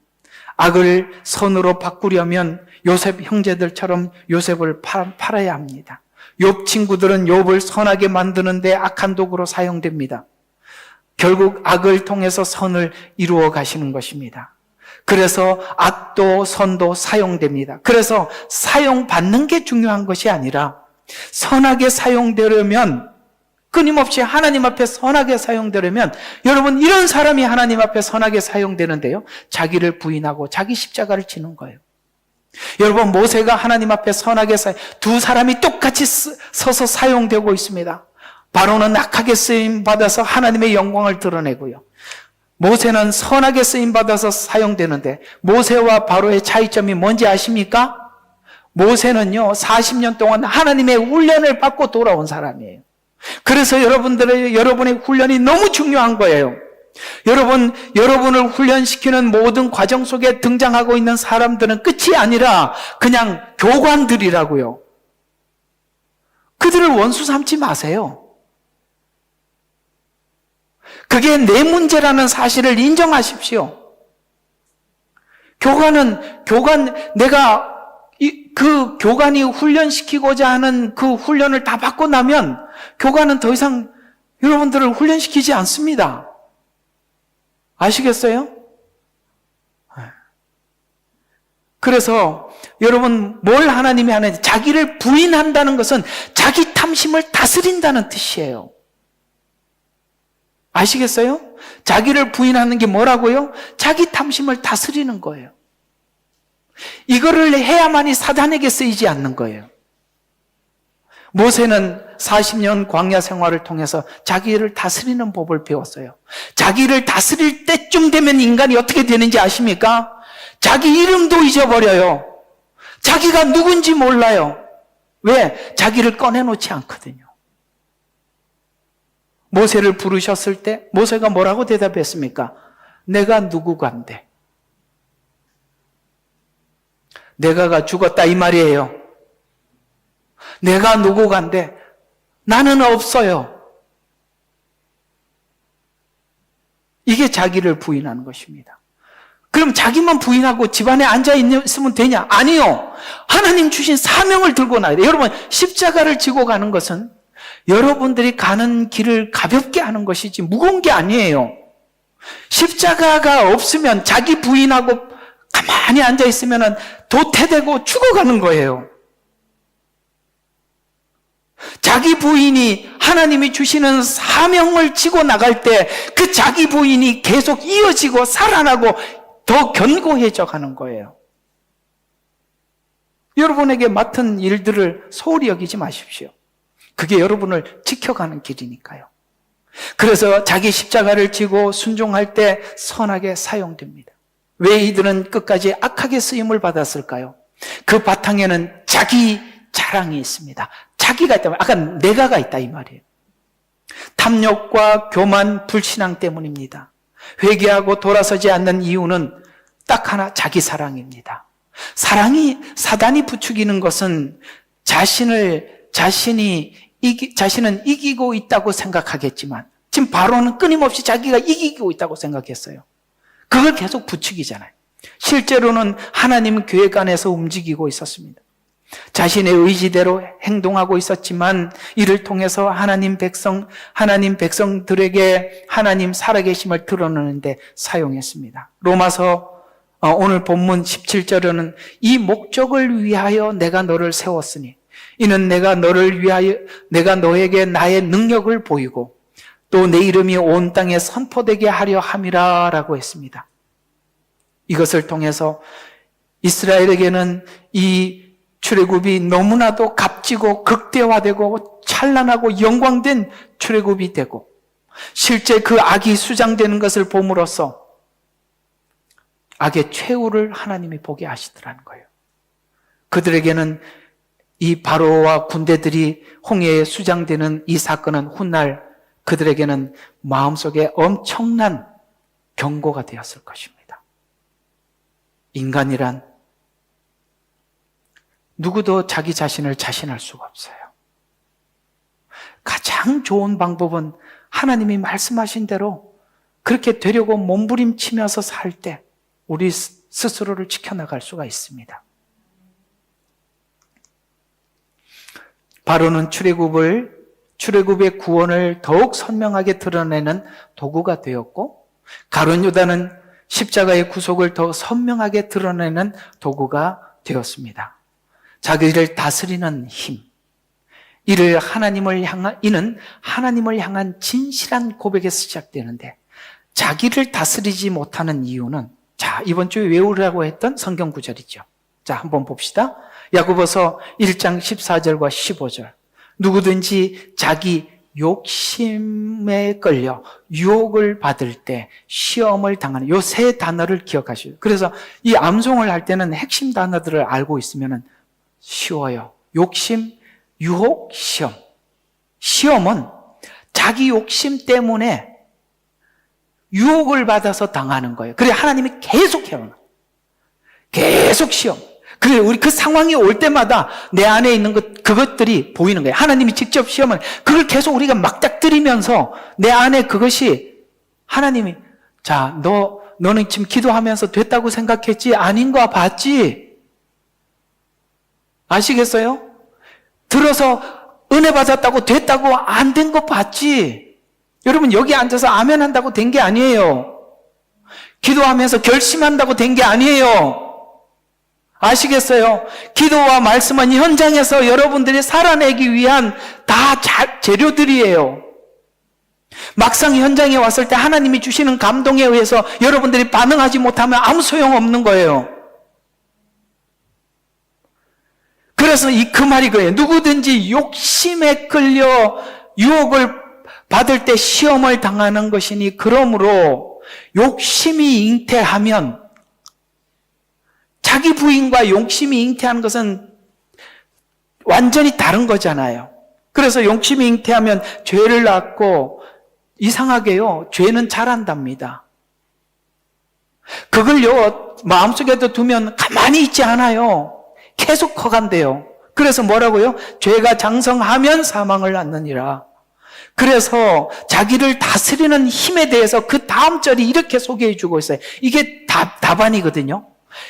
A: 악을 선으로 바꾸려면 요셉 형제들처럼 요셉을 팔아야 합니다. 욥 친구들은 욥을 선하게 만드는데 악한 도구로 사용됩니다. 결국 악을 통해서 선을 이루어 가시는 것입니다. 그래서 악도 선도 사용됩니다. 그래서 사용받는 게 중요한 것이 아니라 선하게 사용되려면, 끊임없이 하나님 앞에 선하게 사용되려면, 여러분 이런 사람이 하나님 앞에 선하게 사용되는데요, 자기를 부인하고 자기 십자가를 지는 거예요. 여러분 모세가 하나님 앞에 선하게 두 사람이 똑같이 서서 사용되고 있습니다. 바로는 악하게 쓰임받아서 하나님의 영광을 드러내고요, 모세는 선하게 쓰임받아서 사용되는데 모세와 바로의 차이점이 뭔지 아십니까? 모세는요 40년 동안 하나님의 훈련을 받고 돌아온 사람이에요. 그래서 여러분의 훈련이 너무 중요한 거예요. 여러분을 훈련시키는 모든 과정 속에 등장하고 있는 사람들은 끝이 아니라 그냥 교관들이라고요. 그들을 원수 삼지 마세요. 그게 내 문제라는 사실을 인정하십시오. 내가 그 교관이 훈련시키고자 하는 그 훈련을 다 받고 나면 교관은 더 이상 여러분들을 훈련시키지 않습니다. 아시겠어요? 그래서 여러분, 뭘 하나님이 하는지, 자기를 부인한다는 것은 자기 탐심을 다스린다는 뜻이에요. 아시겠어요? 자기를 부인하는 게 뭐라고요? 자기 탐심을 다스리는 거예요. 이거를 해야만이 사단에게 쓰이지 않는 거예요. 모세는 40년 광야 생활을 통해서 자기를 다스리는 법을 배웠어요. 자기를 다스릴 때쯤 되면 인간이 어떻게 되는지 아십니까? 자기 이름도 잊어버려요. 자기가 누군지 몰라요. 왜? 자기를 꺼내놓지 않거든요. 모세를 부르셨을 때 모세가 뭐라고 대답했습니까? 내가 누구간데? 내가가 죽었다 이 말이에요. 내가 누구간데? 나는 없어요. 이게 자기를 부인하는 것입니다. 그럼 자기만 부인하고 집안에 앉아 있으면 되냐? 아니요. 하나님 주신 사명을 들고 나야 돼요. 여러분, 십자가를 지고 가는 것은 여러분들이 가는 길을 가볍게 하는 것이지 무거운 게 아니에요. 십자가가 없으면 자기 부인하고 가만히 앉아 있으면 도태되고 죽어가는 거예요. 자기 부인이 하나님이 주시는 사명을 지고 나갈 때 그 자기 부인이 계속 이어지고 살아나고 더 견고해져 가는 거예요. 여러분에게 맡은 일들을 소홀히 여기지 마십시오. 그게 여러분을 지켜가는 길이니까요. 그래서 자기 십자가를 지고 순종할 때 선하게 사용됩니다. 왜 이들은 끝까지 악하게 쓰임을 받았을까요? 그 바탕에는 자기 자랑이 있습니다. 자기가 있다면, 아까 내가가 있다 이 말이에요. 탐욕과 교만, 불신앙 때문입니다. 회개하고 돌아서지 않는 이유는 딱 하나, 자기 사랑입니다. 사단이 부추기는 것은 자신은 이기고 있다고 생각하겠지만, 지금 바로는 끊임없이 자기가 이기고 있다고 생각했어요. 그걸 계속 부추기잖아요. 실제로는 하나님 계획 안에서 움직이고 있었습니다. 자신의 의지대로 행동하고 있었지만 이를 통해서 하나님 백성들에게 하나님 살아계심을 드러내는데 사용했습니다. 로마서 오늘 본문 17절에는 이 목적을 위하여 내가 너를 세웠으니 이는 내가 너에게 나의 능력을 보이고 또 내 이름이 온 땅에 선포되게 하려 함이라 라고 했습니다. 이것을 통해서 이스라엘에게는 이 출애굽이 너무나도 값지고 극대화되고 찬란하고 영광된 출애굽이 되고 실제 그 악이 수장되는 것을 봄으로써 악의 최후를 하나님이 보게 하시더라는 거예요. 그들에게는 이 바로와 군대들이 홍해에 수장되는 이 사건은 훗날 그들에게는 마음속에 엄청난 경고가 되었을 것입니다. 인간이란 누구도 자기 자신을 자신할 수가 없어요. 가장 좋은 방법은 하나님이 말씀하신 대로 그렇게 되려고 몸부림치면서 살 때 우리 스스로를 지켜나갈 수가 있습니다. 바로는 출애굽의 구원을 더욱 선명하게 드러내는 도구가 되었고, 가룟 유다는 십자가의 구속을 더 선명하게 드러내는 도구가 되었습니다. 자기를 다스리는 힘, 이는 하나님을 향한 진실한 고백에서 시작되는데, 자기를 다스리지 못하는 이유는, 이번 주에 외우라고 했던 성경 구절이죠. 한번 봅시다. 야고보서 1장 14절과 15절. 누구든지 자기 욕심에 끌려 유혹을 받을 때 시험을 당하는 요 세 단어를 기억하시죠. 그래서 이 암송을 할 때는 핵심 단어들을 알고 있으면 쉬워요. 욕심, 유혹, 시험. 시험은 자기 욕심 때문에 유혹을 받아서 당하는 거예요. 그래 하나님이 계속 해요. 계속 시험. 그래 우리 그 상황이 올 때마다 내 안에 있는 그것들이 보이는 거예요. 하나님이 직접 시험을 그걸 계속 우리가 막닥뜨리면서 내 안에 그것이 하나님이 너는 지금 기도하면서 됐다고 생각했지? 아닌 거 봤지? 아시겠어요? 들어서 은혜 받았다고 됐다고 안 된 거 봤지? 여러분 여기 앉아서 아멘 한다고 된 게 아니에요. 기도하면서 결심한다고 된 게 아니에요. 아시겠어요? 기도와 말씀은 현장에서 여러분들이 살아내기 위한 다 재료들이에요. 막상 현장에 왔을 때 하나님이 주시는 감동에 의해서 여러분들이 반응하지 못하면 아무 소용없는 거예요. 그래서 그 말이 그래요. 누구든지 욕심에 끌려 유혹을 받을 때 시험을 당하는 것이니 그러므로 욕심이 잉태하면, 자기 부인과 욕심이 잉태하는 것은 완전히 다른 거잖아요. 그래서 욕심이 잉태하면 죄를 낳고, 이상하게요, 죄는 자란답니다. 그걸요, 마음속에도 두면 가만히 있지 않아요. 계속 커간대요. 그래서 뭐라고요? 죄가 장성하면 사망을 낳느니라. 그래서 자기를 다스리는 힘에 대해서 그 다음 절이 이렇게 소개해 주고 있어요. 이게 답안이거든요.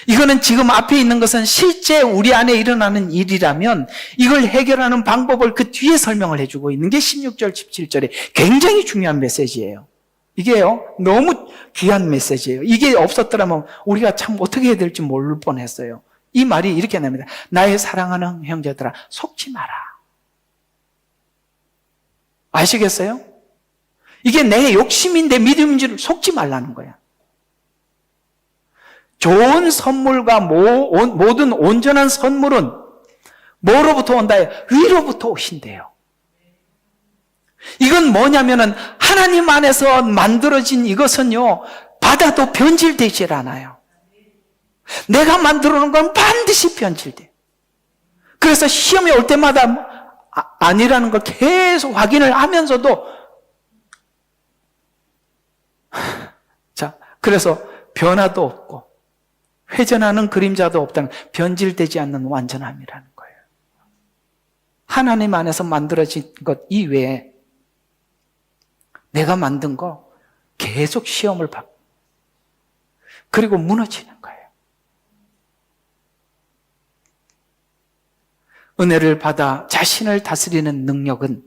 A: 이거는 지금 앞에 있는 것은 실제 우리 안에 일어나는 일이라면 이걸 해결하는 방법을 그 뒤에 설명을 해주고 있는 게 16절, 17절에 굉장히 중요한 메시지예요. 이게요, 너무 귀한 메시지예요. 이게 없었더라면 우리가 참 어떻게 해야 될지 모를 뻔했어요. 이 말이 이렇게 납니다. 나의 사랑하는 형제들아, 속지 마라. 아시겠어요? 이게 내 욕심인데 믿음인 줄 속지 말라는 거야. 좋은 선물과 모든 온전한 선물은 뭐로부터 온다? 위로부터 오신대요. 이건 뭐냐면은 하나님 안에서 만들어진 이것은요, 받아도 변질되질 않아요. 내가 만들어 놓은 건 반드시 변질돼. 그래서 시험이 올 때마다 아니라는 걸 계속 확인을 하면서도, 자, 그래서 변화도 없고 회전하는 그림자도 없다는, 변질되지 않는 완전함이라는 거예요. 하나님 안에서 만들어진 것 이외에 내가 만든 거 계속 시험을 받고 그리고 무너지는 거예요. 은혜를 받아 자신을 다스리는 능력은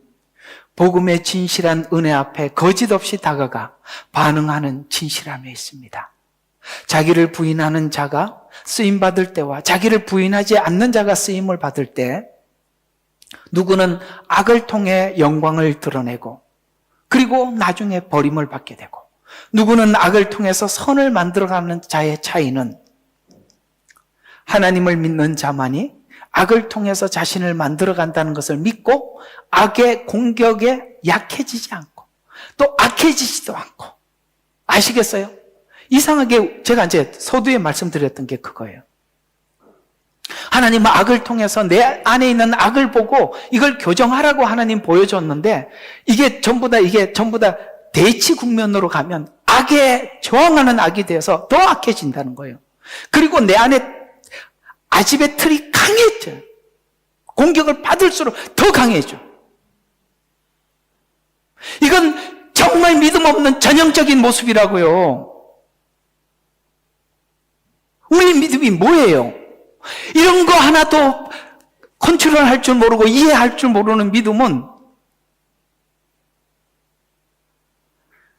A: 복음의 진실한 은혜 앞에 거짓 없이 다가가 반응하는 진실함에 있습니다. 자기를 부인하는 자가 쓰임받을 때와 자기를 부인하지 않는 자가 쓰임을 받을 때, 누구는 악을 통해 영광을 드러내고 그리고 나중에 버림을 받게 되고, 누구는 악을 통해서 선을 만들어가는 자의 차이는 하나님을 믿는 자만이 악을 통해서 자신을 만들어간다는 것을 믿고 악의 공격에 약해지지 않고 또 악해지지도 않고, 아시겠어요? 이상하게 제가 이제 서두에 말씀드렸던 게 그거예요. 하나님은 악을 통해서 내 안에 있는 악을 보고 이걸 교정하라고 하나님 보여줬는데, 이게 전부 다 대치 국면으로 가면 악에 저항하는 악이 되어서 더 악해진다는 거예요. 그리고 내 안에 아집의 틀이 강해져요. 공격을 받을수록 더 강해져. 이건 정말 믿음 없는 전형적인 모습이라고요. 우리 믿음이 뭐예요? 이런 거 하나도 컨트롤할 줄 모르고 이해할 줄 모르는 믿음은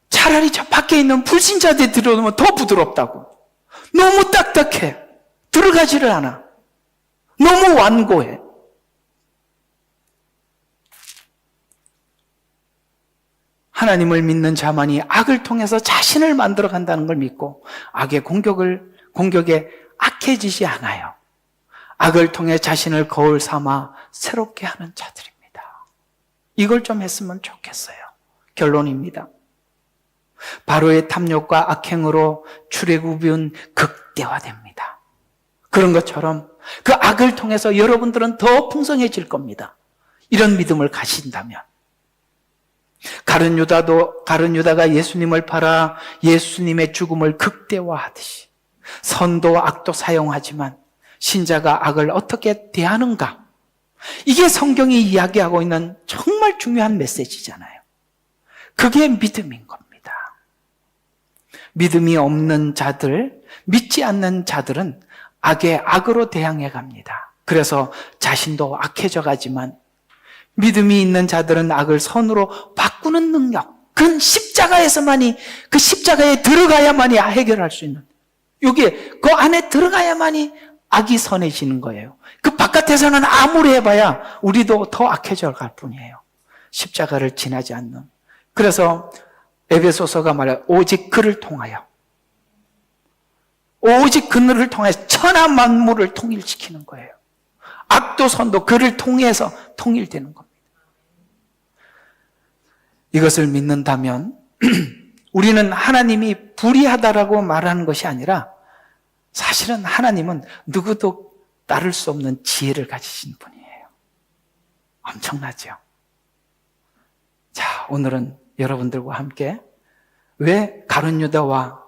A: 차라리 저 밖에 있는 불신자들 들어오면 더 부드럽다고. 너무 딱딱해. 들어가지를 않아. 너무 완고해. 하나님을 믿는 자만이 악을 통해서 자신을 만들어 간다는 걸 믿고 악의 공격에 악해지지 않아요. 악을 통해 자신을 거울 삼아 새롭게 하는 자들입니다. 이걸 좀 했으면 좋겠어요. 결론입니다. 바로의 탐욕과 악행으로 출애굽은 극대화됩니다. 그런 것처럼 그 악을 통해서 여러분들은 더 풍성해질 겁니다. 이런 믿음을 가진다면. 가룟 유다가 예수님을 팔아 예수님의 죽음을 극대화하듯이 선도 악도 사용하지만 신자가 악을 어떻게 대하는가? 이게 성경이 이야기하고 있는 정말 중요한 메시지잖아요. 그게 믿음인 겁니다. 믿음이 없는 자들, 믿지 않는 자들은 악에 악으로 대항해 갑니다. 그래서 자신도 악해져 가지만 믿음이 있는 자들은 악을 선으로 바꾸는 능력, 그건 십자가에서만이, 그 십자가에 들어가야만이 해결할 수 있는, 여기에 그 안에 들어가야만이 악이 선해지는 거예요. 그 바깥에서는 아무리 해봐야 우리도 더 악해져 갈 뿐이에요. 십자가를 지나지 않는. 그래서 에베소서가 말해요. 오직 그를 통하여. 오직 그를 통해서 천하 만물을 통일시키는 거예요. 악도 선도 그를 통해서 통일되는 겁니다. 이것을 믿는다면 우리는 하나님이 불의하다라고 말하는 것이 아니라 사실은 하나님은 누구도 따를 수 없는 지혜를 가지신 분이에요. 엄청나죠? 자, 오늘은 여러분들과 함께 왜 가룟 유다와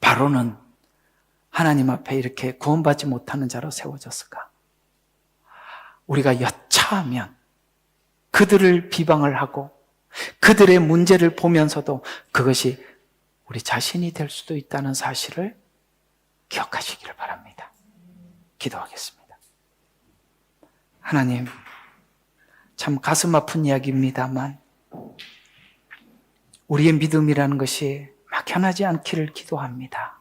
A: 바로는 하나님 앞에 이렇게 구원받지 못하는 자로 세워졌을까? 우리가 여차하면 그들을 비방을 하고 그들의 문제를 보면서도 그것이 우리 자신이 될 수도 있다는 사실을 기억하시기를 바랍니다. 기도하겠습니다. 하나님, 참 가슴 아픈 이야기입니다만 우리의 믿음이라는 것이 막연하지 않기를 기도합니다.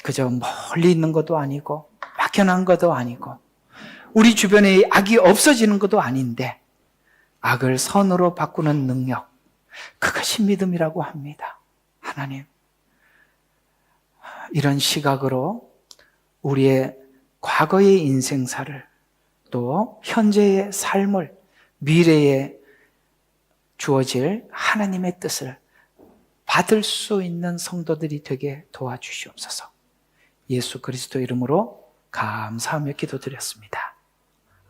A: 그저 멀리 있는 것도 아니고 막연한 것도 아니고 우리 주변에 악이 없어지는 것도 아닌데 악을 선으로 바꾸는 능력, 그것이 믿음이라고 합니다. 하나님, 이런 시각으로 우리의 과거의 인생사를 또 현재의 삶을 미래에 주어질 하나님의 뜻을 받을 수 있는 성도들이 되게 도와주시옵소서. 예수 그리스도 이름으로 감사하며 기도드렸습니다.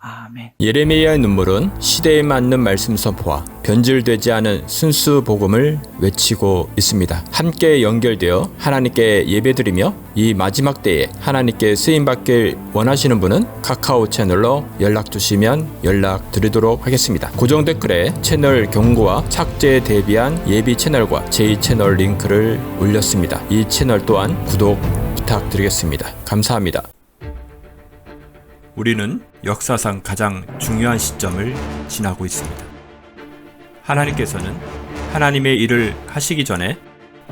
A: 아멘.
B: 예레미야의 눈물은 시대에 맞는 말씀 선포와 변질되지 않은 순수 복음을 외치고 있습니다. 함께 연결되어 하나님께 예배드리며 이 마지막 때에 하나님께 쓰임받길 원하시는 분은 카카오 채널로 연락 주시면 연락드리도록 하겠습니다. 고정 댓글에 채널 경고와 착제에 대비한 예비 채널과 제2채널 링크를 올렸습니다. 이 채널 또한 구독 부탁드리겠습니다. 감사합니다. 우리는 역사상 가장 중요한 시점을 지나고 있습니다. 하나님께서는 하나님의 일을 하시기 전에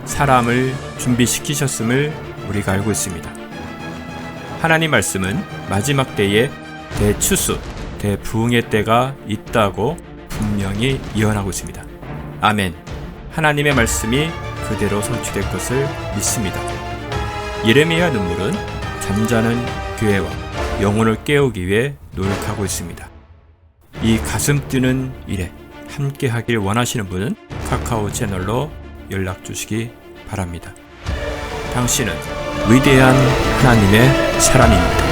B: 사람을 준비시키셨음을 우리가 알고 있습니다. 하나님 말씀은 마지막 때에 대추수, 대부흥의 때가 있다고 분명히 예언하고 있습니다. 아멘. 하나님의 말씀이 그대로 성취될 것을 믿습니다. 예레미야 눈물은 잠자는 교회와 영혼을 깨우기 위해 노력하고 있습니다. 이 가슴 뛰는 일에 함께 하길 원하시는 분은 카카오 채널로 연락 주시기 바랍니다. 당신은 위대한 하나님의 사람입니다.